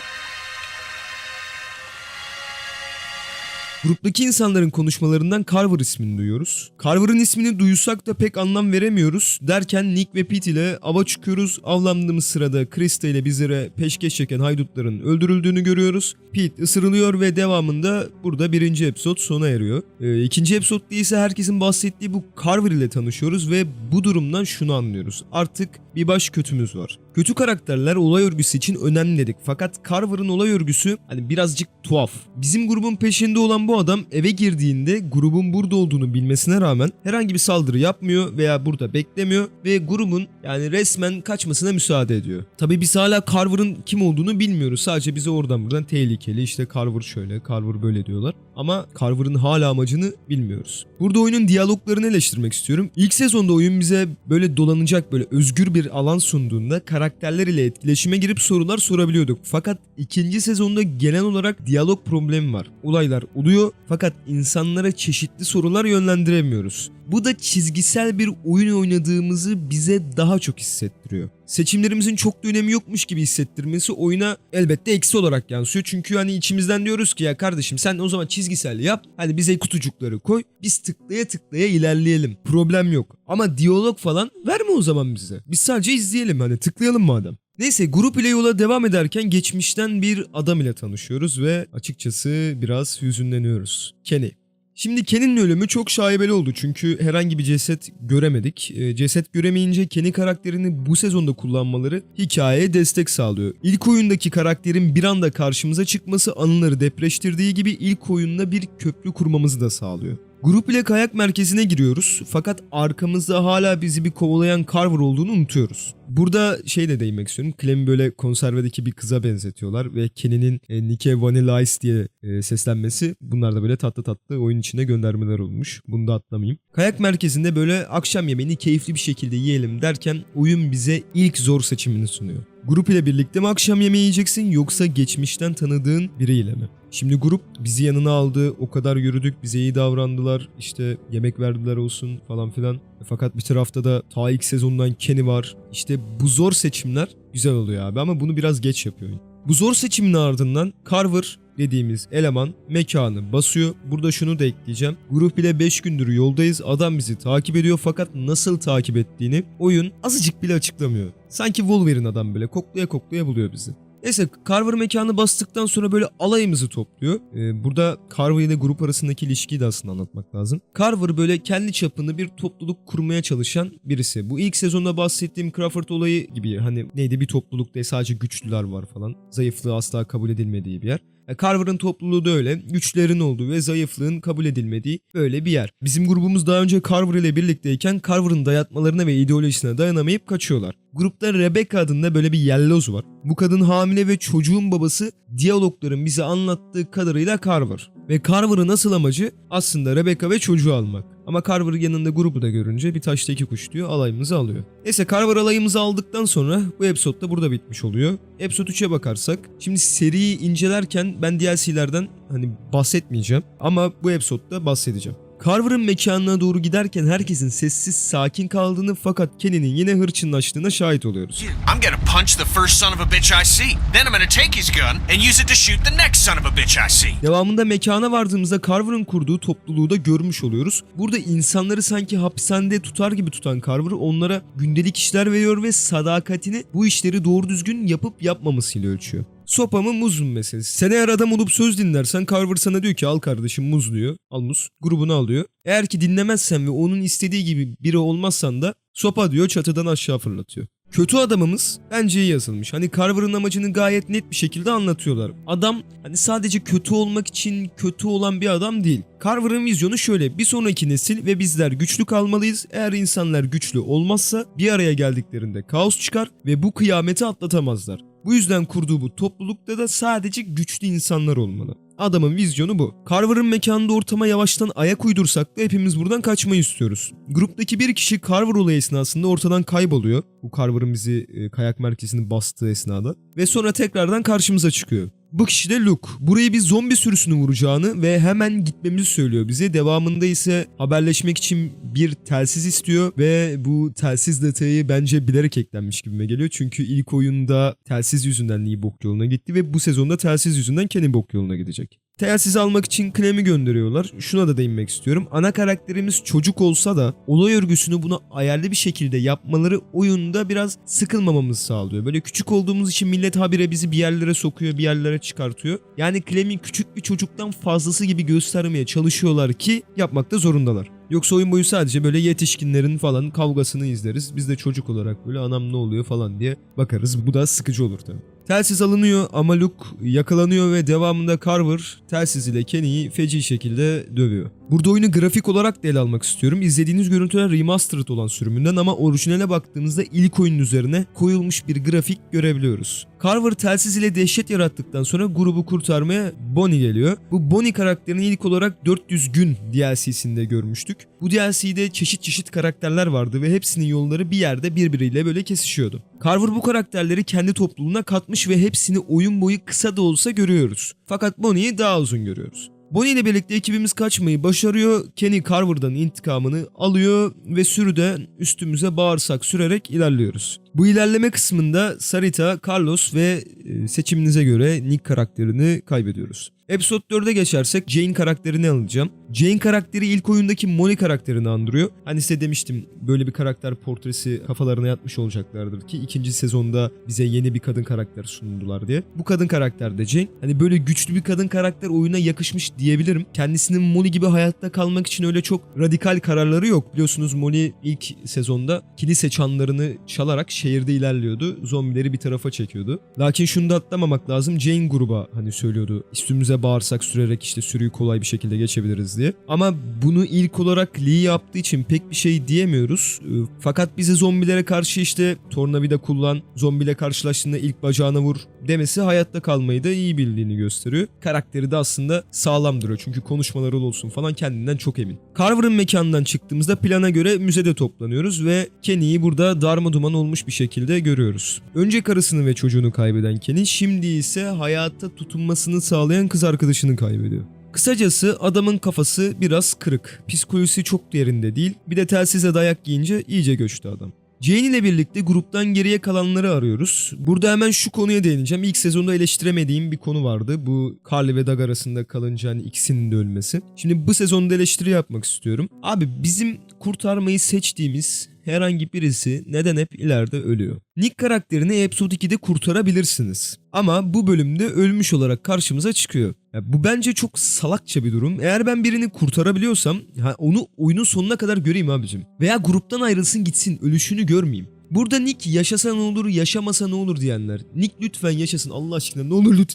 Gruptaki insanların konuşmalarından Carver ismini duyuyoruz. Carver'ın ismini duysak da pek anlam veremiyoruz. Derken Nick ve Pete ile ava çıkıyoruz. Avlandığımız sırada Krista ile bizlere peşkeş çeken haydutların öldürüldüğünü görüyoruz. Pete ısırılıyor ve devamında burada birinci episod sona eriyor. İkinci episodda ise herkesin bahsettiği bu Carver ile tanışıyoruz ve bu durumdan şunu anlıyoruz: artık bir baş kötümüz var. Kötü karakterler olay örgüsü için önemli dedik, fakat Carver'ın olay örgüsü hani birazcık tuhaf. Bizim grubun peşinde olan bu adam eve girdiğinde grubun burada olduğunu bilmesine rağmen herhangi bir saldırı yapmıyor veya burada beklemiyor ve grubun yani resmen kaçmasına müsaade ediyor. Tabii biz hala Carver'ın kim olduğunu bilmiyoruz. Sadece bize oradan buradan tehlikeli, işte Carver şöyle, Carver böyle diyorlar. Ama Carver'ın hala amacını bilmiyoruz. Burada oyunun diyaloglarını eleştirmek istiyorum. İlk sezonda oyun bize böyle dolanacak, böyle özgür bir alan sunduğunda karakterler ile etkileşime girip sorular sorabiliyorduk. Fakat ikinci sezonda genel olarak diyalog problemi var. Olaylar oluyor fakat insanlara çeşitli sorular yönlendiremiyoruz. Bu da çizgisel bir oyun oynadığımızı bize daha çok hissettiriyor. Seçimlerimizin çok da önemi yokmuş gibi hissettirmesi oyuna elbette eksi olarak yansıyor. Çünkü hani içimizden diyoruz ki ya kardeşim sen o zaman çizgisel yap. Hani bize kutucukları koy. Biz tıklaya tıklaya ilerleyelim. Problem yok. Ama diyalog falan verme o zaman bize. Biz sadece izleyelim, hani tıklayalım madem. Neyse, grup ile yola devam ederken geçmişten bir adam ile tanışıyoruz ve açıkçası biraz hüzünleniyoruz. Kenny. Şimdi Kenny'nin ölümü çok şaibeli oldu çünkü herhangi bir ceset göremedik. Ceset göremeyince Kenny karakterini bu sezonda kullanmaları hikayeye destek sağlıyor. İlk oyundaki karakterin bir anda karşımıza çıkması anıları depreştirdiği gibi ilk oyunda bir köprü kurmamızı da sağlıyor. Grup ile kayak merkezine giriyoruz fakat arkamızda hala bizi bir kovalayan Carver olduğunu unutuyoruz. Burada şey de değinmek istiyorum. Clem'i böyle konservedeki bir kıza benzetiyorlar ve Kenny'nin Nick'e Vanilla Ice diye seslenmesi, bunlar da böyle tatlı tatlı oyun içinde göndermeler olmuş. Bunu da atlamayayım. Kayak merkezinde böyle akşam yemeğini keyifli bir şekilde yiyelim derken oyun bize ilk zor seçimini sunuyor. Grup ile birlikte mi akşam yemeği yiyeceksin yoksa geçmişten tanıdığın biriyle mi? Şimdi grup bizi yanına aldı, o kadar yürüdük, bize iyi davrandılar, işte yemek verdiler olsun falan filan. Fakat bir tarafta da ta ilk sezondan Kenny var. İşte bu zor seçimler güzel oluyor abi ama bunu biraz geç yapıyor oyun. Bu zor seçimin ardından Carver dediğimiz eleman mekanı basıyor. Burada şunu da ekleyeceğim. Grup ile 5 gündür yoldayız. Adam bizi takip ediyor fakat nasıl takip ettiğini oyun azıcık bile açıklamıyor. Sanki Wolverine adam böyle koklaya koklaya buluyor bizi. Neyse, Carver mekanı bastıktan sonra böyle alayımızı topluyor. Burada Carver ile grup arasındaki ilişkiyi de aslında anlatmak lazım. Carver böyle kendi çapında bir topluluk kurmaya çalışan birisi. Bu ilk sezonda bahsettiğim Crawford olayı gibi, hani neydi, bir toplulukta sadece güçlüler var falan. Zayıflığı asla kabul edilmediği bir yer. Carver'ın topluluğu da öyle. Güçlerin olduğu ve zayıflığın kabul edilmediği böyle bir yer. Bizim grubumuz daha önce Carver ile birlikteyken Carver'ın dayatmalarına ve ideolojisine dayanamayıp kaçıyorlar. Grupta Rebecca adında böyle bir yelloz var. Bu kadın hamile ve çocuğun babası, diyalogların bize anlattığı kadarıyla Carver. Ve Carver'ın asıl amacı aslında Rebecca ve çocuğu almak. Ama Carver yanında grubu da görünce bir taşla iki kuş diyor, alayımızı alıyor. Neyse, Carver alayımızı aldıktan sonra bu episode da burada bitmiş oluyor. Episode 3'e bakarsak, şimdi seriyi incelerken ben DLC'lerden hani bahsetmeyeceğim ama bu episode'da bahsedeceğim. Carver'ın mekanına doğru giderken herkesin sessiz sakin kaldığını fakat Kenny'nin yine hırçınlaştığına şahit oluyoruz. I'm gonna punch the first son of a bitch I see. Then I'm gonna take his gun and use it to shoot the next son of a bitch I see. Devamında mekana vardığımızda Carver'ın kurduğu topluluğu da görmüş oluyoruz. Burada insanları sanki hapishanede tutar gibi tutan Carver onlara gündelik işler veriyor ve sadakatini bu işleri doğru düzgün yapıp yapmamasıyla ölçüyor. Sopa mı muz mu meselesi. Sen eğer adam olup söz dinlersen Carver sana diyor ki al kardeşim muz diyor. Al muz. Grubunu alıyor. Eğer ki dinlemezsen ve onun istediği gibi biri olmazsan da sopa diyor çatıdan aşağı fırlatıyor. Kötü adamımız bence iyi yazılmış. Hani Carver'ın amacını gayet net bir şekilde anlatıyorlar. Adam hani sadece kötü olmak için kötü olan bir adam değil. Carver'ın vizyonu şöyle: bir sonraki nesil ve bizler güçlü kalmalıyız. Eğer insanlar güçlü olmazsa bir araya geldiklerinde kaos çıkar ve bu kıyameti atlatamazlar. Bu yüzden kurduğu bu toplulukta da sadece güçlü insanlar olmalı. Adamın vizyonu bu. Carver'ın mekanında ortama yavaştan ayak uydursak da hepimiz buradan kaçmayı istiyoruz. Gruptaki bir kişi Carver olayı esnasında ortadan kayboluyor. Bu Carver'ın bizi kayak merkezinin bastığı esnada. Ve sonra tekrardan karşımıza çıkıyor. Bu kişi de Luke. Burayı bir zombi sürüsünü vuracağını ve hemen gitmemizi söylüyor bize. Devamında ise haberleşmek için bir telsiz istiyor ve bu telsiz detayı bence bilerek eklenmiş gibime geliyor. Çünkü ilk oyunda telsiz yüzünden Lee bok yoluna gitti ve bu sezonda telsiz yüzünden Kenny bok yoluna gidecek. Telsiz almak için Clem'i gönderiyorlar. Şuna da değinmek istiyorum. Ana karakterimiz çocuk olsa da olay örgüsünü buna ayarlı bir şekilde yapmaları oyunda biraz sıkılmamamızı sağlıyor. Böyle küçük olduğumuz için millet habire bizi bir yerlere sokuyor, bir yerlere çıkartıyor. Yani Clem'i küçük bir çocuktan fazlası gibi göstermeye çalışıyorlar ki yapmakta zorundalar. Yoksa oyun boyu sadece böyle yetişkinlerin falan kavgasını izleriz. Biz de çocuk olarak böyle anam ne oluyor falan diye bakarız. Bu da sıkıcı olur tabii. Telsiz alınıyor ama Luke yakalanıyor ve devamında Carver telsiz ile Kenny'yi feci şekilde dövüyor. Burada oyunu grafik olarak da ele almak istiyorum. İzlediğiniz görüntüler remastered olan sürümünden ama orijinale baktığınızda ilk oyunun üzerine koyulmuş bir grafik görebiliyoruz. Carver telsiz ile dehşet yarattıktan sonra grubu kurtarmaya Bonnie geliyor. Bu Bonnie karakterini ilk olarak 400 gün DLC'sinde görmüştük. Bu DLC'de çeşit karakterler vardı ve hepsinin yolları bir yerde birbiriyle böyle kesişiyordu. Carver bu karakterleri kendi topluluğuna katmış ve hepsini oyun boyu kısa da olsa görüyoruz. Fakat Bonnie'yi daha uzun görüyoruz. Bonnie ile birlikte ekibimiz kaçmayı başarıyor. Kenny Carver'dan intikamını alıyor ve sürüden üstümüze bağırsak sürerek ilerliyoruz. Bu ilerleme kısmında Sarita, Carlos ve seçiminize göre Nick karakterini kaybediyoruz. Episode 4'e geçersek Jane karakterini alacağım. Jane karakteri ilk oyundaki Molly karakterini andırıyor. Hani size demiştim böyle bir karakter portresi kafalarına yatmış olacaklardır ki ikinci sezonda bize yeni bir kadın karakter sundular diye. Bu kadın karakter de Jane. Hani böyle güçlü bir kadın karakter oyuna yakışmış diyebilirim. Kendisinin Molly gibi hayatta kalmak için öyle çok radikal kararları yok. Biliyorsunuz Molly ilk sezonda kilise çanlarını çalarak şehirde ilerliyordu. Zombileri bir tarafa çekiyordu. Lakin şunu da atlamamak lazım. Jane gruba hani söylüyordu. Üstümüze bağırsak sürerek işte sürüyü kolay bir şekilde geçebiliriz diye. Ama bunu ilk olarak Lee yaptığı için pek bir şey diyemiyoruz. Fakat bize zombilere karşı işte tornavida kullan, zombiyle karşılaştığında ilk bacağına vur demesi hayatta kalmayı da iyi bildiğini gösteriyor. Karakteri de aslında sağlam duruyor. Çünkü konuşmaları olsun falan kendinden çok emin. Carver'ın mekanından çıktığımızda plana göre müzede toplanıyoruz ve Kenny'yi burada darmaduman olmuş bir şekilde görüyoruz. Önce karısını ve çocuğunu kaybeden Kenny, şimdi ise hayatta tutunmasını sağlayan kız arkadaşını kaybediyor. Kısacası adamın kafası biraz kırık. Psikolojisi çok yerinde değil. Bir de telsize dayak yiyince iyice göçtü adam. Jane ile birlikte gruptan geriye kalanları arıyoruz. Burada hemen şu konuya değineceğim. İlk sezonda eleştiremediğim bir konu vardı. Bu Carly ve Doug arasında kalınca hani ikisinin de ölmesi. Şimdi bu sezonda eleştiri yapmak istiyorum. Abi bizim kurtarmayı seçtiğimiz herhangi birisi neden hep ileride ölüyor? Nick karakterini Episode 2'de kurtarabilirsiniz. Ama bu bölümde ölmüş olarak karşımıza çıkıyor. Ya bu bence çok salakça bir durum. Eğer ben birini kurtarabiliyorsam onu oyunun sonuna kadar göreyim abicim. Veya gruptan ayrılsın gitsin, ölüşünü görmeyeyim. Burada Nick yaşasa ne olur, yaşamasa ne olur diyenler. Nick lütfen yaşasın Allah aşkına. Ne olur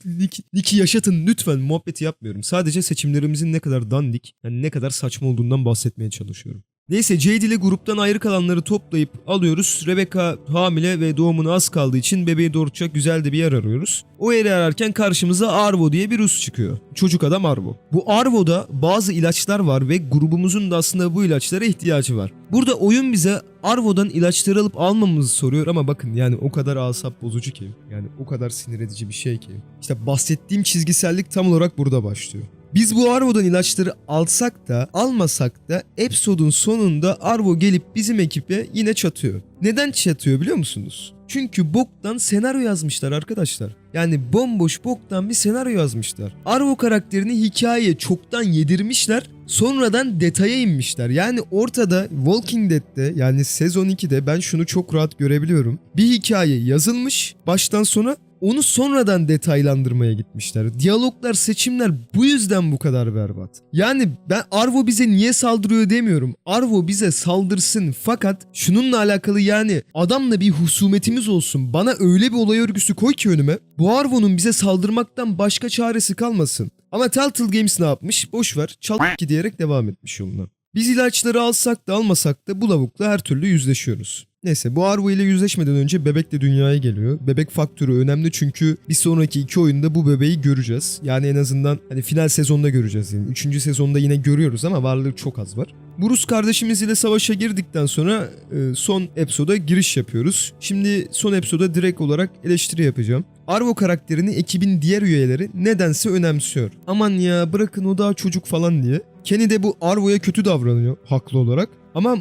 Nick'i yaşatın lütfen muhabbeti yapmıyorum. Sadece seçimlerimizin ne kadar dandik, yani ne kadar saçma olduğundan bahsetmeye çalışıyorum. Neyse Jade ile gruptan ayrı kalanları toplayıp alıyoruz. Rebecca hamile ve doğumuna az kaldığı için bebeği doğuracak güzel de bir yer arıyoruz. O yeri ararken karşımıza Arvo diye bir Rus çıkıyor. Çocuk adam Arvo. Bu Arvo'da bazı ilaçlar var ve grubumuzun da aslında bu ilaçlara ihtiyacı var. Burada oyun bize Arvo'dan ilaçları alıp almamızı soruyor ama bakın yani o kadar asap bozucu ki. Yani o kadar sinir edici bir şey ki. İşte bahsettiğim çizgisellik tam olarak burada başlıyor. Biz bu Arvo'dan ilaçları alsak da almasak da episodun sonunda Arvo gelip bizim ekibe yine çatıyor. Neden çatıyor biliyor musunuz? Çünkü boktan senaryo yazmışlar arkadaşlar. Yani bomboş boktan bir senaryo yazmışlar. Arvo karakterini hikayeye çoktan yedirmişler. Sonradan detaya inmişler. Yani ortada Walking Dead'de yani sezon 2'de ben şunu çok rahat görebiliyorum. Bir hikaye yazılmış baştan sona, onu sonradan detaylandırmaya gitmişler. Diyaloglar, seçimler bu yüzden bu kadar berbat. Yani ben Arvo bize niye saldırıyor demiyorum. Arvo bize saldırsın fakat şununla alakalı yani adamla bir husumetimiz olsun. Bana öyle bir olay örgüsü koy ki önüme. Bu Arvo'nun bize saldırmaktan başka çaresi kalmasın. Ama Telltale Games ne yapmış? Boşver, çal ki diyerek devam etmiş yoluna. Biz ilaçları alsak da almasak da bu lavukla her türlü yüzleşiyoruz. Neyse bu Arvo ile yüzleşmeden önce bebek de dünyaya geliyor. Bebek faktörü önemli çünkü bir sonraki 2 oyunda bu bebeği göreceğiz. Yani en azından hani final sezonda göreceğiz yani. 3. sezonda yine görüyoruz ama varlığı çok az var. Bu Rus kardeşimiz ile savaşa girdikten sonra son episoda giriş yapıyoruz. Şimdi son episoda direkt olarak eleştiri yapacağım. Arvo karakterini ekibin diğer üyeleri nedense önemsiyor. Aman ya bırakın o daha çocuk falan diye. Kenny de bu Arvo'ya kötü davranıyor haklı olarak. Ama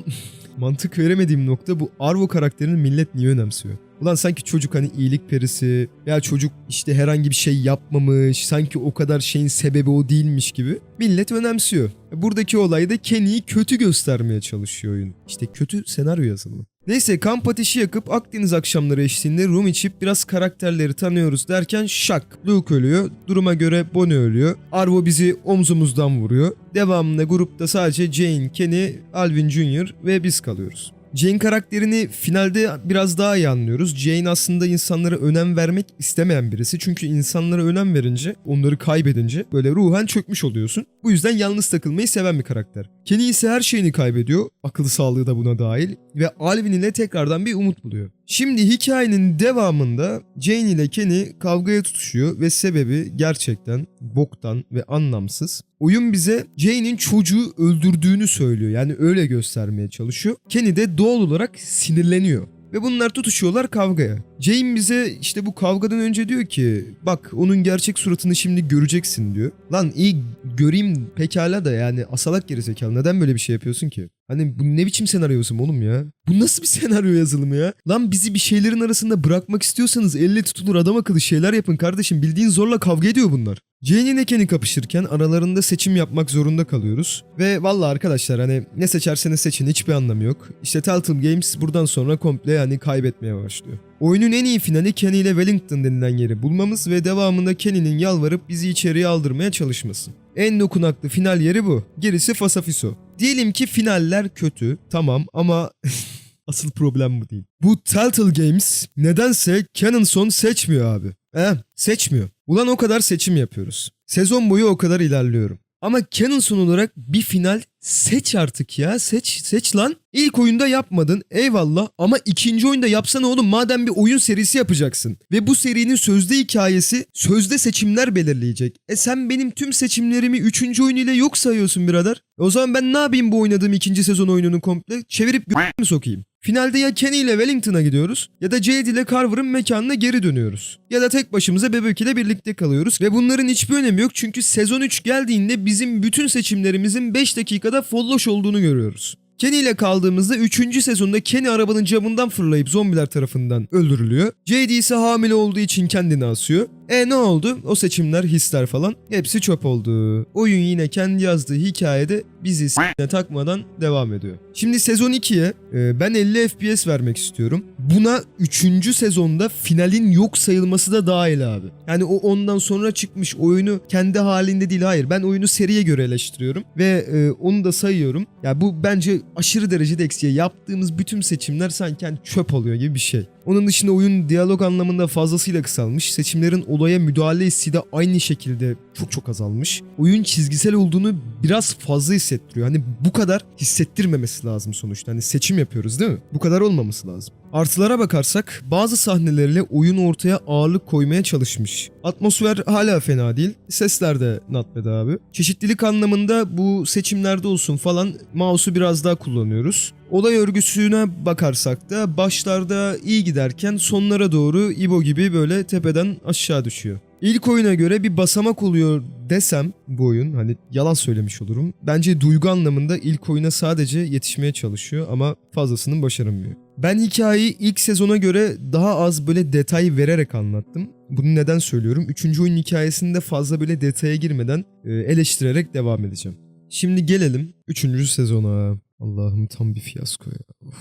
mantık veremediğim nokta bu Arvo karakterini millet niye önemsiyor? Ulan sanki çocuk hani iyilik perisi ya çocuk işte herhangi bir şey yapmamış, sanki o kadar şeyin sebebi o değilmiş gibi millet önemsiyor. Buradaki olay da Kenny'yi kötü göstermeye çalışıyor oyun. İşte kötü senaryo yazılımı. Neyse kamp ateşi yakıp Akdeniz akşamları eşliğinde rum içip biraz karakterleri tanıyoruz derken şak Luke ölüyor. Duruma göre Bonnie ölüyor. Arvo bizi omzumuzdan vuruyor. Devamında grupta sadece Jane, Kenny, Alvin Jr. ve biz kalıyoruz. Jane karakterini finalde biraz daha iyi anlıyoruz. Jane aslında insanlara önem vermek istemeyen birisi. Çünkü insanlara önem verince, onları kaybedince böyle ruhen çökmüş oluyorsun. Bu yüzden yalnız takılmayı seven bir karakter. Kenny ise her şeyini kaybediyor. Akıl sağlığı da buna dahil. Ve Alvin ile tekrardan bir umut buluyor. Şimdi hikayenin devamında Jane ile Kenny kavgaya tutuşuyor ve sebebi gerçekten boktan ve anlamsız. Oyun bize Jane'in çocuğu öldürdüğünü söylüyor. Yani öyle göstermeye çalışıyor. Kenny de doğal olarak sinirleniyor. Ve bunlar tutuşuyorlar kavgaya. Jane bize işte bu kavgadan önce diyor ki bak onun gerçek suratını şimdi göreceksin diyor. Lan iyi göreyim pekala da yani asalak gerizekalı neden böyle bir şey yapıyorsun ki? Hani bu ne biçim senaryo yazımı oğlum ya? Bu nasıl bir senaryo yazılımı ya? Lan bizi bir şeylerin arasında bırakmak istiyorsanız elle tutulur adam akıllı şeyler yapın kardeşim. Bildiğin zorla kavga ediyor bunlar. Jane ile Kenny kapışırken aralarında seçim yapmak zorunda kalıyoruz. Ve vallahi arkadaşlar hani ne seçerseniz seçin hiçbir anlamı yok. İşte Telltale Games buradan sonra komple yani kaybetmeye başlıyor. Oyunun en iyi finali Kenny ile Wellington denilen yeri bulmamız ve devamında Kenny'nin yalvarıp bizi içeriye aldırmaya çalışması. En dokunaklı final yeri bu. Gerisi fasafiso. Diyelim ki finaller kötü, tamam ama asıl problem bu değil. Bu Telltale Games nedense canon son seçmiyor abi. Seçmiyor. Ulan o kadar seçim yapıyoruz. Sezon boyu o kadar ilerliyorum. Ama canon son olarak bir final seç artık ya. Seç lan. İlk oyunda yapmadın eyvallah ama ikinci oyunda yapsana oğlum madem bir oyun serisi yapacaksın. Ve bu serinin sözde hikayesi sözde seçimler belirleyecek. Sen benim tüm seçimlerimi 3. oyun ile yok sayıyorsun birader. O zaman ben ne yapayım bu oynadığım 2. sezon oyununu komple? Çevirip mi sokayım? Finalde ya Kenny ile Wellington'a gidiyoruz ya da Jade ile Carver'ın mekanına geri dönüyoruz. Ya da tek başımıza bebek ile birlikte kalıyoruz ve bunların hiçbir önemi yok çünkü sezon 3 geldiğinde bizim bütün seçimlerimizin 5 dakikada folloş olduğunu görüyoruz. Kenny ile kaldığımızda 3. sezonda Kenny arabanın camından fırlayıp zombiler tarafından öldürülüyor. Jade ise hamile olduğu için kendini asıyor. Ne oldu? O seçimler, hisler falan hepsi çöp oldu. Oyun yine kendi yazdığı hikayede bizi s***ne takmadan devam ediyor. Şimdi sezon 2'ye ben 50 FPS vermek istiyorum. Buna 3. sezonda finalin yok sayılması da dahil abi. Yani o ondan sonra çıkmış oyunu kendi halinde değil hayır. Ben oyunu seriye göre eleştiriyorum ve onu da sayıyorum. Ya bu bence aşırı derecede eksiye. Yaptığımız bütün seçimler sanki çöp oluyor gibi bir şey. Onun dışında oyun diyalog anlamında fazlasıyla kısalmış. Seçimlerin olaya müdahale hissi de aynı şekilde çok azalmış. Oyun çizgisel olduğunu biraz fazla hissettiriyor. Hani bu kadar hissettirmemesi lazım sonuçta. Hani seçim yapıyoruz değil mi? Bu kadar olmaması lazım. Artılara bakarsak bazı sahnelerle oyun ortaya ağırlık koymaya çalışmış. Atmosfer hala fena değil. Sesler de not bad abi. Çeşitlilik anlamında bu seçimlerde olsun falan mouse'u biraz daha kullanıyoruz. Olay örgüsüne bakarsak da başlarda iyi giderken sonlara doğru İbo gibi böyle tepeden aşağı düşüyor. İlk oyuna göre bir basamak oluyor desem bu oyun, hani yalan söylemiş olurum. Bence duygu anlamında ilk oyuna sadece yetişmeye çalışıyor ama fazlasını başaramıyor. Ben hikayeyi ilk sezona göre daha az böyle detay vererek anlattım. Bunu neden söylüyorum? 3. oyun hikayesinde fazla böyle detaya girmeden eleştirerek devam edeceğim. Şimdi gelelim 3. sezona. Allah'ım tam bir fiyasko ya. Of.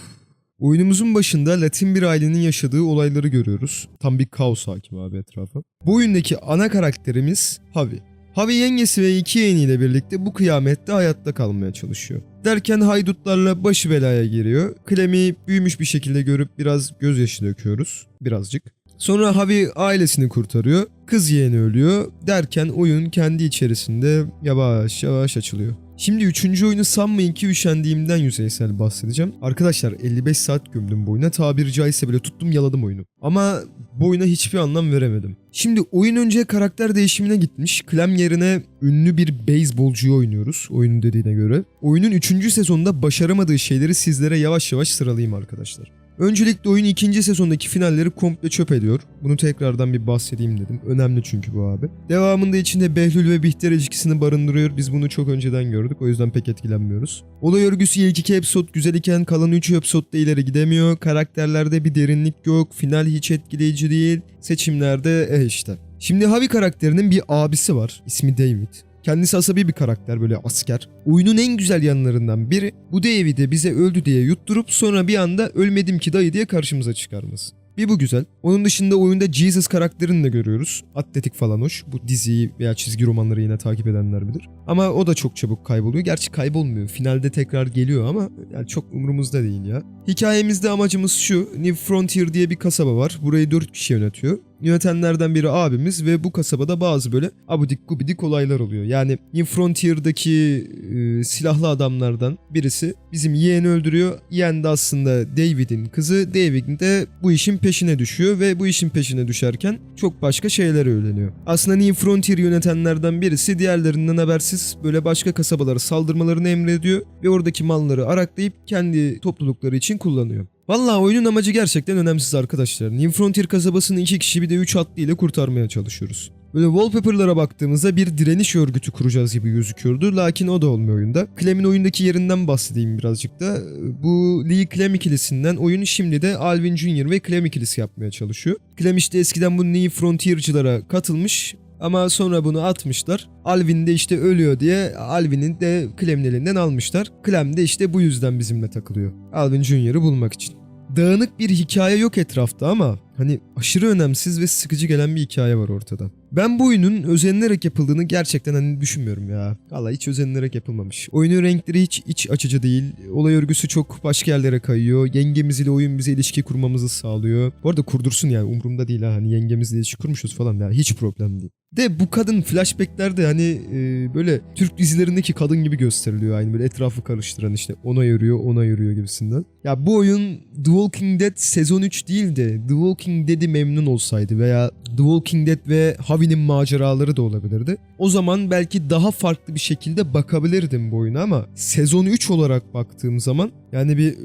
Oyunumuzun başında Latin bir ailenin yaşadığı olayları görüyoruz. Tam bir kaos hakim abi etrafa. Bu oyundaki ana karakterimiz Javi. Javi yengesi ve 2 yeğeniyle birlikte bu kıyamette hayatta kalmaya çalışıyor. Derken haydutlarla başı belaya giriyor. Clem'i büyümüş bir şekilde görüp biraz gözyaşı döküyoruz. Birazcık. Sonra Javi ailesini kurtarıyor. Kız yeğeni ölüyor. Derken oyun kendi içerisinde yavaş yavaş açılıyor. Şimdi 3. oyunu sanmayın ki üşendiğimden yüzeysel bahsedeceğim. Arkadaşlar 55 saat gömdüm bu oyuna. Tabiri caizse bile tuttum yaladım oyunu. Ama bu oyuna hiçbir anlam veremedim. Şimdi oyun önce karakter değişimine gitmiş. Clem yerine ünlü bir beyzbolcuyu oynuyoruz oyunun dediğine göre. Oyunun 3. sezonunda başaramadığı şeyleri sizlere yavaş yavaş sıralayayım arkadaşlar. Öncelikle oyun 2. sezondaki finalleri komple çöp ediyor. Bunu tekrardan bir bahsedeyim dedim. Önemli çünkü bu abi. Devamında içinde Behlül ve Bihter ilişkisini barındırıyor. Biz bunu çok önceden gördük. O yüzden pek etkilenmiyoruz. Olay örgüsü ilk 2 episode güzel iken kalan 3 episode'da ileri gidemiyor. Karakterlerde bir derinlik yok. Final hiç etkileyici değil. Seçimlerde işte. Şimdi Javi karakterinin bir abisi var. İsmi David. Kendisi asabi bir karakter, böyle asker. Oyunun en güzel yanlarından biri bu David'i bize öldü diye yutturup sonra bir anda ölmedim ki dayı diye karşımıza çıkarması. Bir bu güzel. Onun dışında oyunda Jesus karakterini de görüyoruz. Atletik falan hoş. Bu diziyi veya çizgi romanları yine takip edenler bilir. Ama o da çok çabuk kayboluyor. Gerçi kaybolmuyor. Finalde tekrar geliyor ama yani çok umurumuzda değil ya. Hikayemizde amacımız şu. New Frontier diye bir kasaba var. Burayı 4 kişi yönetiyor. Yönetenlerden biri abimiz ve bu kasabada bazı böyle abidik gubidik olaylar oluyor. Yani New Frontier'daki silahlı adamlardan birisi bizim yeğeni öldürüyor. Yeğen de aslında David'in kızı. David de bu işin peşine düşüyor ve bu işin peşine düşerken çok başka şeyler öğreniyor. Aslında New Frontier yönetenlerden birisi diğerlerinden habersiz böyle başka kasabalara saldırmalarını emrediyor ve oradaki malları araklayıp kendi toplulukları için kullanıyor. Vallahi oyunun amacı gerçekten önemsiz arkadaşlar. New Frontier kasabasını 2 kişi bir de 3 atlı ile kurtarmaya çalışıyoruz. Böyle wallpaper'lara baktığımızda bir direniş örgütü kuracağız gibi gözüküyordu. Lakin o da olmuyor oyunda. Clem'in oyundaki yerinden bahsedeyim birazcık da. Bu Lee Clem ikilisinden oyun şimdi de Alvin Jr. ve Clem ikilisi yapmaya çalışıyor. Clem işte eskiden bu New Frontier'cılara katılmış. Ama sonra bunu atmışlar. Alvin de işte ölüyor diye Alvin'i de Clem'in elinden almışlar. Clem de işte bu yüzden bizimle takılıyor. Alvin Jr.'ı bulmak için. Dağınık bir hikaye yok etrafta ama hani aşırı önemsiz ve sıkıcı gelen bir hikaye var ortada. Ben bu oyunun özenilerek yapıldığını gerçekten hani düşünmüyorum ya. Vallahi hiç özenilerek yapılmamış. Oyunun renkleri hiç iç açıcı değil. Olay örgüsü çok başka yerlere kayıyor. Yengemiz ile oyun bize ilişki kurmamızı sağlıyor. Bu arada kurdursun yani, umurumda değil ha. Hani yengemizle ilişki kurmuşuz falan ya. Hiç problem değil. De bu kadın flashbacklerde hani böyle Türk dizilerindeki kadın gibi gösteriliyor. Aynı böyle etrafı karıştıran, işte ona yürüyor gibisinden. Ya bu oyun The Walking Dead sezon 3 değil de The Walking Dead'i memnun olsaydı veya The Walking Dead ve Javi'nin maceraları da olabilirdi. O zaman belki daha farklı bir şekilde bakabilirdim bu oyuna ama sezon 3 olarak baktığım zaman yani bir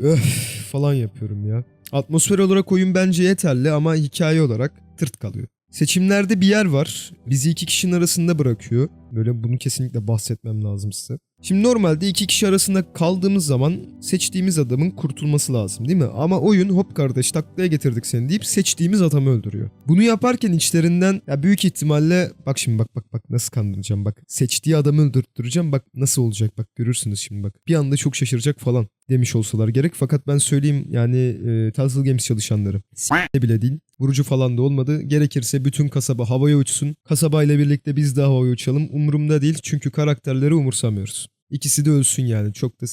falan yapıyorum ya. Atmosfer olarak oyun bence yeterli ama hikaye olarak tırt kalıyor. Seçimlerde bir yer var. Bizi 2 kişinin arasında bırakıyor. Böyle bunu kesinlikle bahsetmem lazım size. Şimdi normalde 2 kişi arasında kaldığımız zaman seçtiğimiz adamın kurtulması lazım değil mi? Ama oyun hop kardeş taklaya getirdik seni deyip seçtiğimiz adamı öldürüyor. Bunu yaparken içlerinden ya büyük ihtimalle bak şimdi bak nasıl kandıracağım bak. Seçtiği adamı öldürtüreceğim bak nasıl olacak bak görürsünüz şimdi bak. Bir anda çok şaşıracak falan demiş olsalar gerek. Fakat ben söyleyeyim yani Telltale Games çalışanları bile değil. Vurucu falan da olmadı. Gerekirse bütün kasaba havaya uçsun. Kasabayla birlikte biz de havaya uçalım. Umurumda değil çünkü karakterleri umursamıyoruz. İkisi de ölsün yani çok da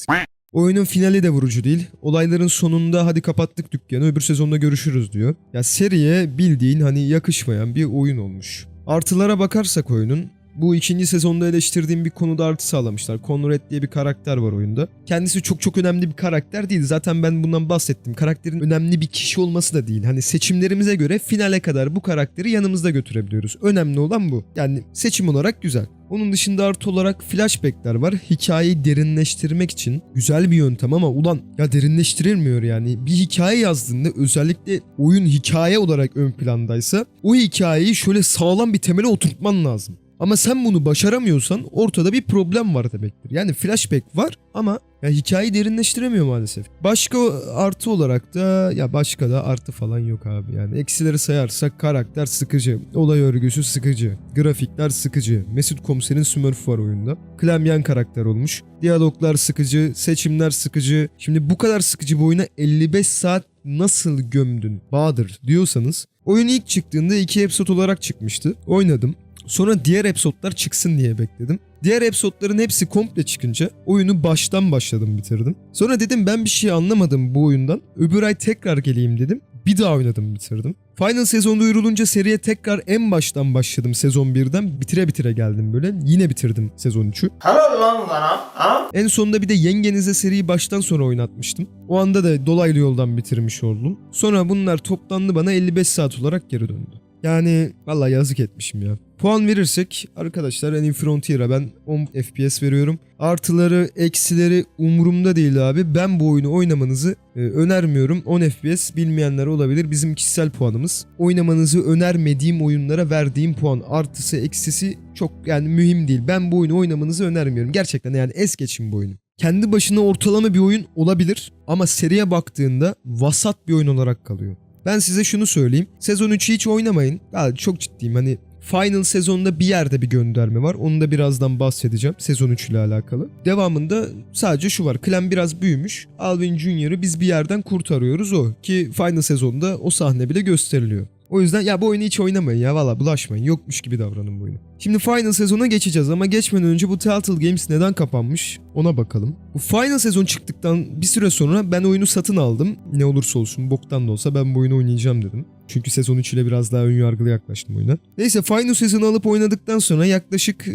Oyunun finali de vurucu değil. Olayların sonunda hadi kapattık dükkanı öbür sezonda görüşürüz diyor. Ya seriye bildiğin hani yakışmayan bir oyun olmuş. Artılara bakarsak oyunun bu ikinci sezonda eleştirdiğim bir konuda artı sağlamışlar. Conrad diye bir karakter var oyunda. Kendisi çok önemli bir karakter değil. Zaten ben bundan bahsettim. Karakterin önemli bir kişi olması da değil. Hani seçimlerimize göre finale kadar bu karakteri yanımızda götürebiliyoruz. Önemli olan bu. Yani seçim olarak güzel. Onun dışında artı olarak flashbackler var. Hikayeyi derinleştirmek için güzel bir yöntem ama ulan ya derinleştirilmiyor yani. Bir hikaye yazdığında özellikle oyun hikaye olarak ön plandaysa o hikayeyi şöyle sağlam bir temele oturtman lazım. Ama sen bunu başaramıyorsan ortada bir problem var demektir. Yani flashback var ama ya hikayeyi derinleştiremiyor maalesef. Başka artı olarak da ya başka da artı falan yok abi yani. Eksileri sayarsak karakter sıkıcı, olay örgüsü sıkıcı, grafikler sıkıcı, Mesut Komiser'in Smurf var oyunda. Clem yan karakter olmuş. Diyaloglar sıkıcı, seçimler sıkıcı. Şimdi bu kadar sıkıcı bir oyuna 55 saat nasıl gömdün Bahadır diyorsanız, oyun ilk çıktığında 2 episode olarak çıkmıştı. Oynadım. Sonra diğer episodlar çıksın diye bekledim. Diğer episodların hepsi komple çıkınca oyunu baştan başladım bitirdim. Sonra dedim ben bir şey anlamadım bu oyundan. Öbür ay tekrar geleyim dedim. Bir daha oynadım bitirdim. Final sezon duyurulunca seriye tekrar en baştan başladım sezon 1'den. Bitire geldim böyle. Yine bitirdim sezon 3'ü. Helal lan sana. Ha? En sonunda bir de yengenize seriyi baştan sona oynatmıştım. O anda da dolaylı yoldan bitirmiş oldum. Sonra bunlar toplandı bana 55 saat olarak geri döndü. Yani vallahi yazık etmişim ya. Puan verirsek arkadaşlar Any Frontier'a ben 10 FPS veriyorum. Artıları, eksileri umurumda değil abi. Ben bu oyunu oynamanızı önermiyorum. 10 FPS bilmeyenler olabilir. Bizim kişisel puanımız. Oynamanızı önermediğim oyunlara verdiğim puan. Artısı, eksisi çok yani mühim değil. Ben bu oyunu oynamanızı önermiyorum. Gerçekten yani es geçin bu oyunu. Kendi başına ortalama bir oyun olabilir ama seriye baktığında vasat bir oyun olarak kalıyor. Ben size şunu söyleyeyim. Sezon 3'ü hiç oynamayın. Ya çok ciddiyim hani Final sezonda bir yerde bir gönderme var. Onu da birazdan bahsedeceğim sezon 3 ile alakalı. Devamında sadece şu var. Clem biraz büyümüş. Alvin Jr.'ı biz bir yerden kurtarıyoruz o. Ki Final sezonda o sahne bile gösteriliyor. O yüzden ya bu oyunu hiç oynamayın ya valla bulaşmayın. Yokmuş gibi davranın bu oyunu. Şimdi Final sezona geçeceğiz ama geçmeden önce bu Telltale Games neden kapanmış ona bakalım. Bu Final sezon çıktıktan bir süre sonra ben oyunu satın aldım. Ne olursa olsun boktan da olsa ben bu oyunu oynayacağım dedim. Çünkü sezon 3 ile biraz daha önyargılı yaklaştım oyuna. Neyse Final sezonu alıp oynadıktan sonra yaklaşık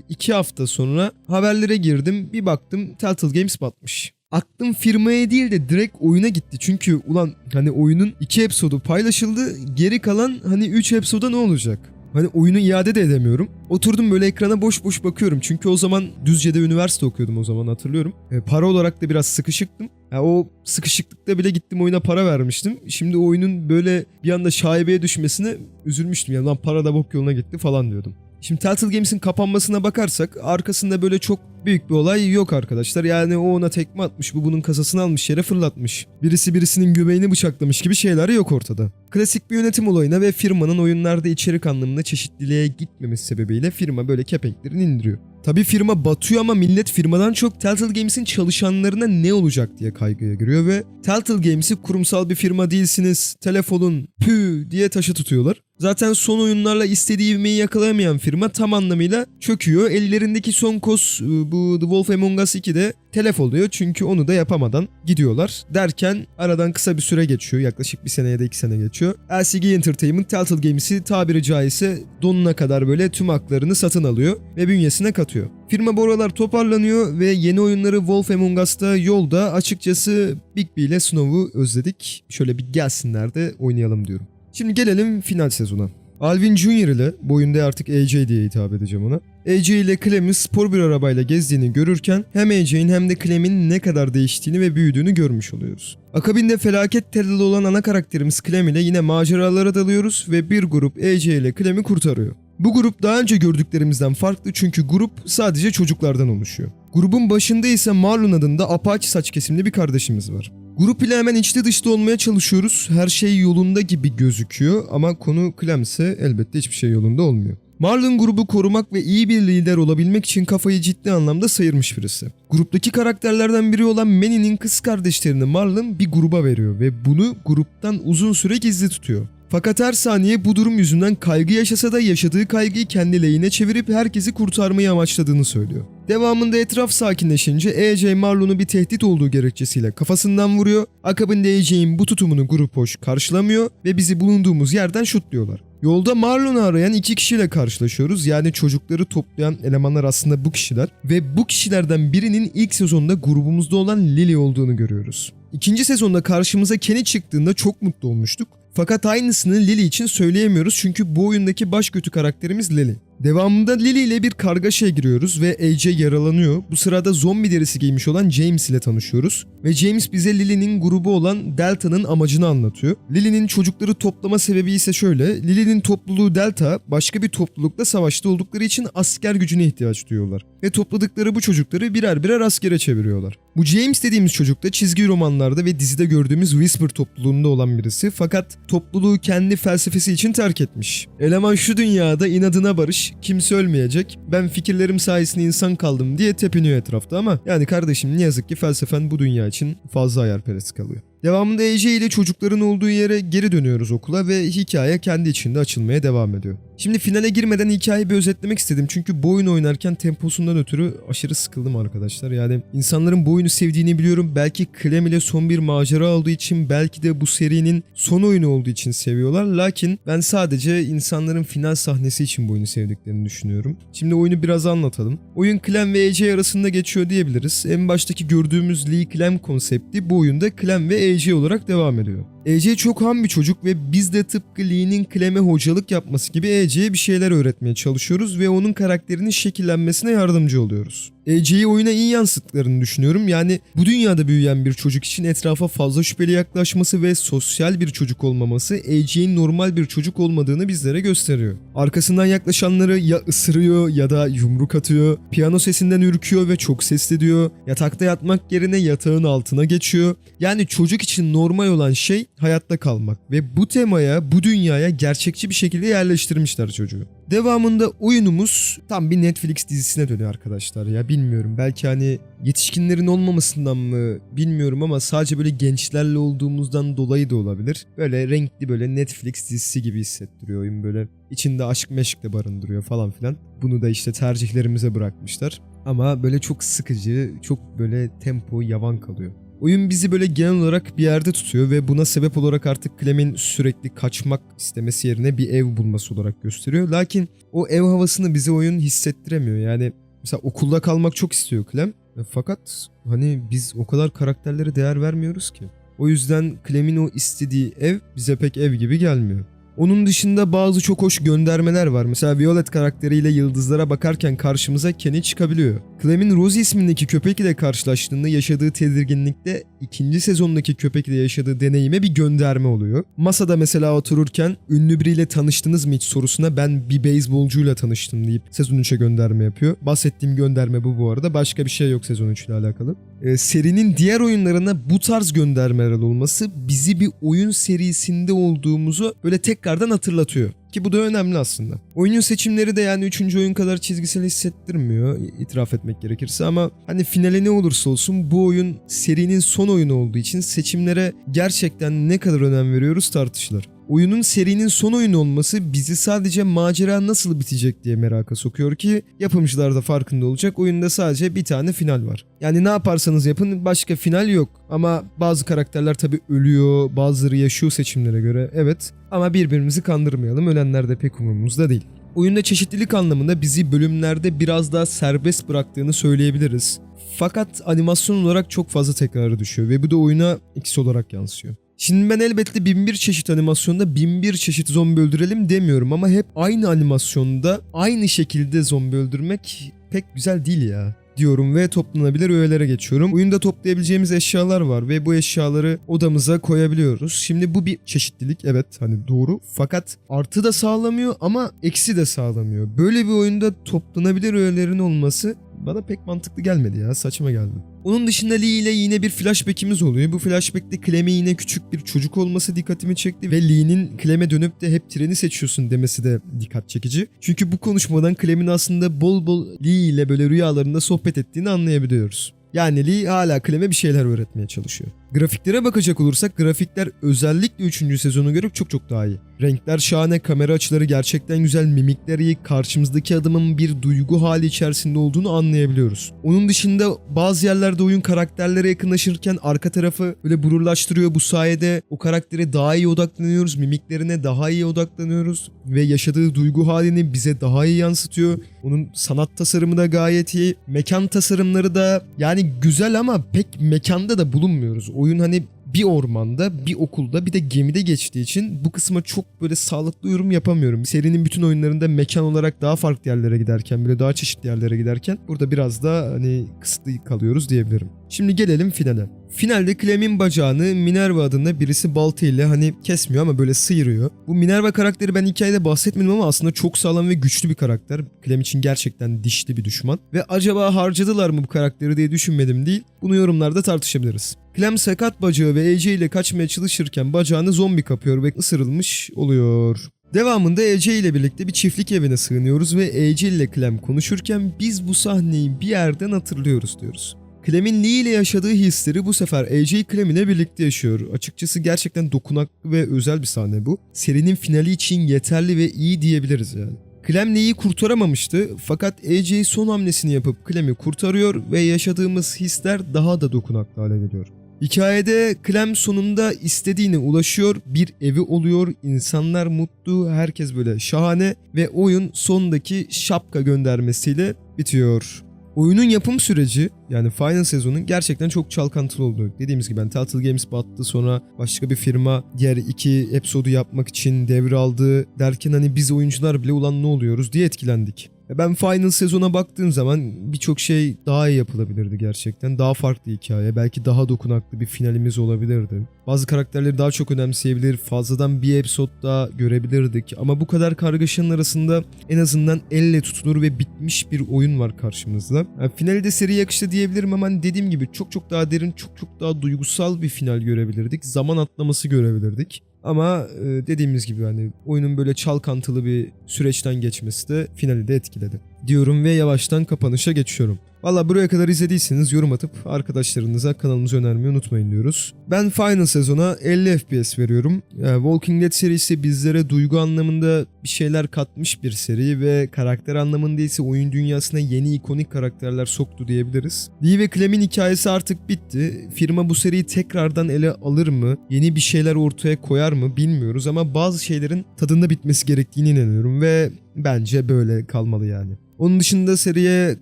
2 hafta sonra haberlere girdim. Bir baktım Telltale Games batmış. Aklım firmaya değil de direkt oyuna gitti. Çünkü ulan hani oyunun 2 episodu paylaşıldı. Geri kalan hani 3 episoda ne olacak? Hani oyunu iade de edemiyorum. Oturdum böyle ekrana boş boş bakıyorum. Çünkü o zaman Düzce'de üniversite okuyordum o zaman hatırlıyorum. Para olarak da biraz sıkışıktım. Ya o sıkışıklıkta bile gittim oyuna para vermiştim. Şimdi oyunun böyle bir anda şaibeye düşmesine üzülmüştüm. Yani lan para da bok yoluna gitti falan diyordum. Şimdi Telltale Games'in kapanmasına bakarsak arkasında böyle çok büyük bir olay yok arkadaşlar. Yani o ona tekme atmış, bu bunun kasasını almış yere fırlatmış. Birisi birisinin göbeğini bıçaklamış gibi şeyler yok ortada. Klasik bir yönetim olayına ve firmanın oyunlarda içerik anlamında çeşitliliğe gitmemesi sebebiyle firma böyle kepenklerini indiriyor. Tabii firma batıyor ama millet firmadan çok Telltale Games'in çalışanlarına ne olacak diye kaygıya giriyor ve Telltale Games'i kurumsal bir firma değilsiniz, telefonun pü diye taşı tutuyorlar. Zaten son oyunlarla istediği ivmeyi yakalayamayan firma tam anlamıyla çöküyor. Ellerindeki son koz bu The Wolf Among Us 2'de telef oluyor çünkü onu da yapamadan gidiyorlar. Derken aradan kısa bir süre geçiyor. Yaklaşık 1 sene ya da 2 sene geçiyor. LCG Entertainment Telltale Games'i tabiri caizse donuna kadar böyle tüm haklarını satın alıyor ve bünyesine katıyor. Firma bu aralar toparlanıyor ve yeni oyunları Wolf Among Us'ta yolda. Açıkçası Big B ile Snow'u özledik. Şöyle bir gelsinler de oynayalım diyorum. Şimdi gelelim final sezona. Alvin Jr. ile bu oyunda artık AJ diye hitap edeceğim ona. AJ ile Clem'in spor bir arabayla gezdiğini görürken hem AJ'in hem de Clem'in ne kadar değiştiğini ve büyüdüğünü görmüş oluyoruz. Akabinde felaket telalı olan ana karakterimiz Clem ile yine maceralara dalıyoruz ve bir grup AJ ile Clem'i kurtarıyor. Bu grup daha önce gördüklerimizden farklı çünkü grup sadece çocuklardan oluşuyor. Grubun başında ise Marlon adında apaçi saç kesimli bir kardeşimiz var. Grup ile hemen içli dışlı olmaya çalışıyoruz. Her şey yolunda gibi gözüküyor ama konu Clem ise elbette hiçbir şey yolunda olmuyor. Marlon grubu korumak ve iyi bir lider olabilmek için kafayı ciddi anlamda sıyırmış birisi. Gruptaki karakterlerden biri olan Manny'nin kız kardeşlerini Marlon bir gruba veriyor ve bunu gruptan uzun süre gizli tutuyor. Fakat her saniye bu durum yüzünden kaygı yaşasa da yaşadığı kaygıyı kendi lehine çevirip herkesi kurtarmayı amaçladığını söylüyor. Devamında etraf sakinleşince AJ Marlon'u bir tehdit olduğu gerekçesiyle kafasından vuruyor. Akabinde AJ'in bu tutumunu grup hoş karşılamıyor ve bizi bulunduğumuz yerden şutluyorlar. Yolda Marlon'u arayan 2 kişiyle karşılaşıyoruz. Yani çocukları toplayan elemanlar aslında bu kişiler. Ve bu kişilerden birinin ilk sezonda grubumuzda olan Lily olduğunu görüyoruz. İkinci sezonda karşımıza Kenny çıktığında çok mutlu olmuştuk. Fakat aynısını Lily için söyleyemiyoruz çünkü bu oyundaki baş kötü karakterimiz Lily. Devamında Lily ile bir kargaşaya giriyoruz ve AJ yaralanıyor. Bu sırada zombi derisi giymiş olan James ile tanışıyoruz. Ve James bize Lily'nin grubu olan Delta'nın amacını anlatıyor. Lily'nin çocukları toplama sebebi ise şöyle. Lily'nin topluluğu Delta başka bir toplulukla savaşta oldukları için asker gücüne ihtiyaç duyuyorlar. Ve topladıkları bu çocukları birer birer askere çeviriyorlar. Bu James dediğimiz çocuk da çizgi romanlarda ve dizide gördüğümüz Whisper topluluğunda olan birisi. Fakat topluluğu kendi felsefesi için terk etmiş. Eleman şu dünyada inadına barış, kimse ölmeyecek, ben fikirlerim sayesinde insan kaldım diye tepiniyor etrafta ama yani kardeşim ne yazık ki felsefen bu dünya için fazla hayalperest kalıyor. Devamında AJ ile çocukların olduğu yere geri dönüyoruz okula ve hikaye kendi içinde açılmaya devam ediyor. Şimdi finale girmeden hikayeyi bir özetlemek istedim çünkü bu oyunu oynarken temposundan ötürü aşırı sıkıldım arkadaşlar. Yani insanların bu oyunu sevdiğini biliyorum. Belki Clem ile son bir macera olduğu için, belki de bu serinin son oyunu olduğu için seviyorlar. Lakin ben sadece insanların final sahnesi için bu oyunu sevdiklerini düşünüyorum. Şimdi oyunu biraz anlatalım. Oyun Clem ve AJ arasında geçiyor diyebiliriz. En baştaki gördüğümüz Lee Clem konsepti bu oyunda Clem ve AJ olarak devam ediyor. AJ çok ham bir çocuk ve biz de tıpkı Lee'nin Clem'e hocalık yapması gibi AJ'ye bir şeyler öğretmeye çalışıyoruz ve onun karakterinin şekillenmesine yardımcı oluyoruz. AJ'yi oyuna iyi yansıttıklarını düşünüyorum. Yani bu dünyada büyüyen bir çocuk için etrafa fazla şüpheli yaklaşması ve sosyal bir çocuk olmaması AJ'in normal bir çocuk olmadığını bizlere gösteriyor. Arkasından yaklaşanları ya ısırıyor ya da yumruk atıyor, piyano sesinden ürküyor ve çok sesli diyor, yatakta yatmak yerine yatağın altına geçiyor. Yani çocuk için normal olan şey hayatta kalmak ve bu temaya, bu dünyaya gerçekçi bir şekilde yerleştirmişler çocuğu. Devamında oyunumuz tam bir Netflix dizisine dönüyor arkadaşlar ya, bilmiyorum belki hani yetişkinlerin olmamasından mı bilmiyorum ama sadece böyle gençlerle olduğumuzdan dolayı da olabilir. Böyle renkli böyle Netflix dizisi gibi hissettiriyor oyun, böyle içinde aşk meşk de barındırıyor falan filan. Bunu da işte tercihlerimize bırakmışlar ama böyle çok sıkıcı, çok böyle tempo yavan kalıyor. Oyun bizi böyle genel olarak bir yerde tutuyor ve buna sebep olarak artık Clem'in sürekli kaçmak istemesi yerine bir ev bulması olarak gösteriyor. Lakin o ev havasını bize oyun hissettiremiyor. Yani mesela okulda kalmak çok istiyor Clem. Fakat hani biz o kadar karakterlere değer vermiyoruz ki. O yüzden Clem'in o istediği ev bize pek ev gibi gelmiyor. Onun dışında bazı çok hoş göndermeler var. Mesela Violet karakteriyle yıldızlara bakarken karşımıza Kenny çıkabiliyor. Clem'in Rosie ismindeki köpek ile karşılaştığında yaşadığı tedirginlikte ikinci sezondaki köpek ile yaşadığı deneyime bir gönderme oluyor. Masada mesela otururken ünlü biriyle tanıştınız mı hiç sorusuna ben bir beyzbolcuyla tanıştım deyip sezon 3'e gönderme yapıyor. Bahsettiğim gönderme bu arada. Başka bir şey yok sezon 3 ile alakalı. Serinin diğer oyunlarına bu tarz göndermeler olması bizi bir oyun serisinde olduğumuzu böyle tekrardan hatırlatıyor. Ki bu da önemli aslında. Oyunun seçimleri de yani 3. oyun kadar çizgisel hissettirmiyor, itiraf etmek gerekirse, ama hani finale ne olursa olsun bu oyun serinin son oyunu olduğu için seçimlere gerçekten ne kadar önem veriyoruz tartışılır. Oyunun serinin son oyunu olması bizi sadece macera nasıl bitecek diye meraka sokuyor ki yapımcılar da farkında olacak. Oyunda sadece bir tane final var. Yani ne yaparsanız yapın başka final yok. Ama bazı karakterler tabii ölüyor, bazıları yaşıyor seçimlere göre. Evet, ama birbirimizi kandırmayalım. Ölenler de pek umurumuzda değil. Oyunda çeşitlilik anlamında bizi bölümlerde biraz daha serbest bıraktığını söyleyebiliriz. Fakat animasyon olarak çok fazla tekrarı düşüyor ve bu da oyuna eksi olarak yansıyor. Şimdi ben elbette 1001 çeşit animasyonda 1001 çeşit zombi öldürelim demiyorum ama hep aynı animasyonda aynı şekilde zombi öldürmek pek güzel değil ya diyorum ve toplanabilir öğelere geçiyorum. Oyunda toplayabileceğimiz eşyalar var ve bu eşyaları odamıza koyabiliyoruz. Şimdi bu bir çeşitlilik, evet hani doğru, fakat artı da sağlamıyor ama eksi de sağlamıyor. Böyle bir oyunda toplanabilir öğelerin olması bana pek mantıklı gelmedi ya, saçma geldi. Onun dışında Lee ile yine bir flashback'imiz oluyor. Bu flashback'te Clem'e yine küçük bir çocuk olması dikkatimi çekti ve Lee'nin Clem'e dönüp de hep treni seçiyorsun demesi de dikkat çekici. Çünkü bu konuşmadan Clem'in aslında bol bol Lee ile böyle rüyalarında sohbet ettiğini anlayabiliyoruz. Yani Lee hala Clem'e bir şeyler öğretmeye çalışıyor. Grafiklere bakacak olursak grafikler özellikle 3. sezona göre çok çok daha iyi. Renkler şahane, kamera açıları gerçekten güzel, mimikler iyi, karşımızdaki adamın bir duygu hali içerisinde olduğunu anlayabiliyoruz. Onun dışında bazı yerlerde oyun karakterlere yakınlaşırken arka tarafı böyle blurlaştırıyor. Bu sayede o karaktere daha iyi odaklanıyoruz, mimiklerine daha iyi odaklanıyoruz ve yaşadığı duygu halini bize daha iyi yansıtıyor. Onun sanat tasarımı da gayet iyi. Mekan tasarımları da yani güzel ama pek mekanda da bulunmuyoruz. Oyun hani bir ormanda, bir okulda, bir de gemide geçtiği için bu kısma çok böyle sağlıklı yorum yapamıyorum. Serinin bütün oyunlarında mekan olarak daha farklı yerlere giderken, böyle daha çeşitli yerlere giderken burada biraz da hani kısıtlı kalıyoruz diyebilirim. Şimdi gelelim finale. Finalde Clem'in bacağını Minerva adında birisi baltayla hani kesmiyor ama böyle sıyırıyor. Bu Minerva karakteri ben hikayede bahsetmedim ama aslında çok sağlam ve güçlü bir karakter. Clem için gerçekten dişli bir düşman. Ve acaba harcadılar mı bu karakteri diye düşünmedim değil. Bunu yorumlarda tartışabiliriz. Clem sakat bacağı ve AJ ile kaçmaya çalışırken bacağını zombi kapıyor ve ısırılmış oluyor. Devamında AJ ile birlikte bir çiftlik evine sığınıyoruz ve AJ ile Clem konuşurken biz bu sahneyi bir yerden hatırlıyoruz diyoruz. Clem'in Lee ile yaşadığı hisleri bu sefer AJ Clem ile birlikte yaşıyor. Açıkçası gerçekten dokunaklı ve özel bir sahne bu. Serinin finali için yeterli ve iyi diyebiliriz yani. Clem Lee'yi kurtaramamıştı fakat AJ son hamlesini yapıp Clem'i kurtarıyor ve yaşadığımız hisler daha da dokunaklı hale geliyor. Hikayede Clem sonunda istediğine ulaşıyor, bir evi oluyor, insanlar mutlu, herkes böyle şahane ve oyun sondaki şapka göndermesiyle bitiyor. Oyunun yapım süreci yani final sezonun gerçekten çok çalkantılı oldu. Dediğimiz gibi Telltale Games battı, sonra başka bir firma diğer 2 episodu yapmak için devraldı derken hani biz oyuncular bile ulan ne oluyoruz diye etkilendik. Ben final sezona baktığım zaman birçok şey daha iyi yapılabilirdi gerçekten. Daha farklı hikaye, belki daha dokunaklı bir finalimiz olabilirdi. Bazı karakterleri daha çok önemseyebilir, fazladan bir episode daha görebilirdik. Ama bu kadar kargaşanın arasında en azından elle tutulur ve bitmiş bir oyun var karşımızda. Yani finali de seri yakıştı diyebilirim ama dediğim gibi çok daha derin, çok daha duygusal bir final görebilirdik. Zaman atlaması görebilirdik. Ama dediğimiz gibi hani oyunun böyle çalkantılı bir süreçten geçmesi de finali de etkiledi. Diyorum ve yavaştan kapanışa geçiyorum. Valla buraya kadar izlediyseniz yorum atıp arkadaşlarınıza kanalımızı önermeyi unutmayın diyoruz. Ben final sezona 50 FPS veriyorum. Walking Dead serisi bizlere duygu anlamında bir şeyler katmış bir seri ve karakter anlamında ise oyun dünyasına yeni ikonik karakterler soktu diyebiliriz. Lee ve Clem'in hikayesi artık bitti. Firma bu seriyi tekrardan ele alır mı? Yeni bir şeyler ortaya koyar mı bilmiyoruz ama bazı şeylerin tadında bitmesi gerektiğine inanıyorum ve bence böyle kalmalı yani. Onun dışında seriye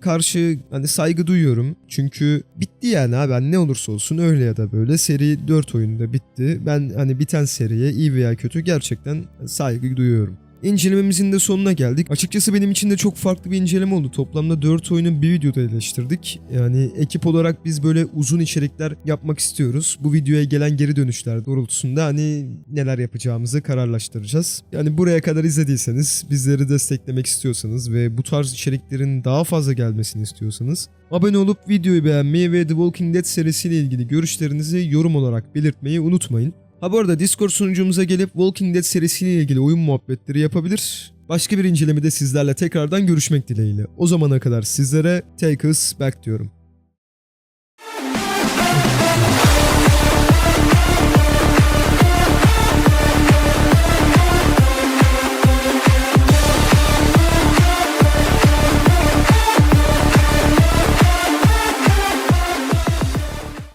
karşı hani saygı duyuyorum. Çünkü bitti yani abi. Hani ne olursa olsun öyle ya da böyle seri 4 oyunda bitti. Ben hani biten seriye iyi veya kötü gerçekten saygı duyuyorum. İncelememizin de sonuna geldik. Açıkçası benim için de çok farklı bir inceleme oldu. Toplamda 4 oyunu bir videoda eleştirdik. Yani ekip olarak biz böyle uzun içerikler yapmak istiyoruz. Bu videoya gelen geri dönüşler doğrultusunda hani neler yapacağımızı kararlaştıracağız. Yani buraya kadar izlediyseniz, bizleri desteklemek istiyorsanız ve bu tarz içeriklerin daha fazla gelmesini istiyorsanız abone olup videoyu beğenmeyi ve The Walking Dead serisiyle ilgili görüşlerinizi yorum olarak belirtmeyi unutmayın. Ha bu arada Discord sunucumuza gelip Walking Dead serisiyle ilgili oyun muhabbetleri yapabilir. Başka bir incelemede sizlerle tekrardan görüşmek dileğiyle. O zamana kadar sizlere take us back diyorum.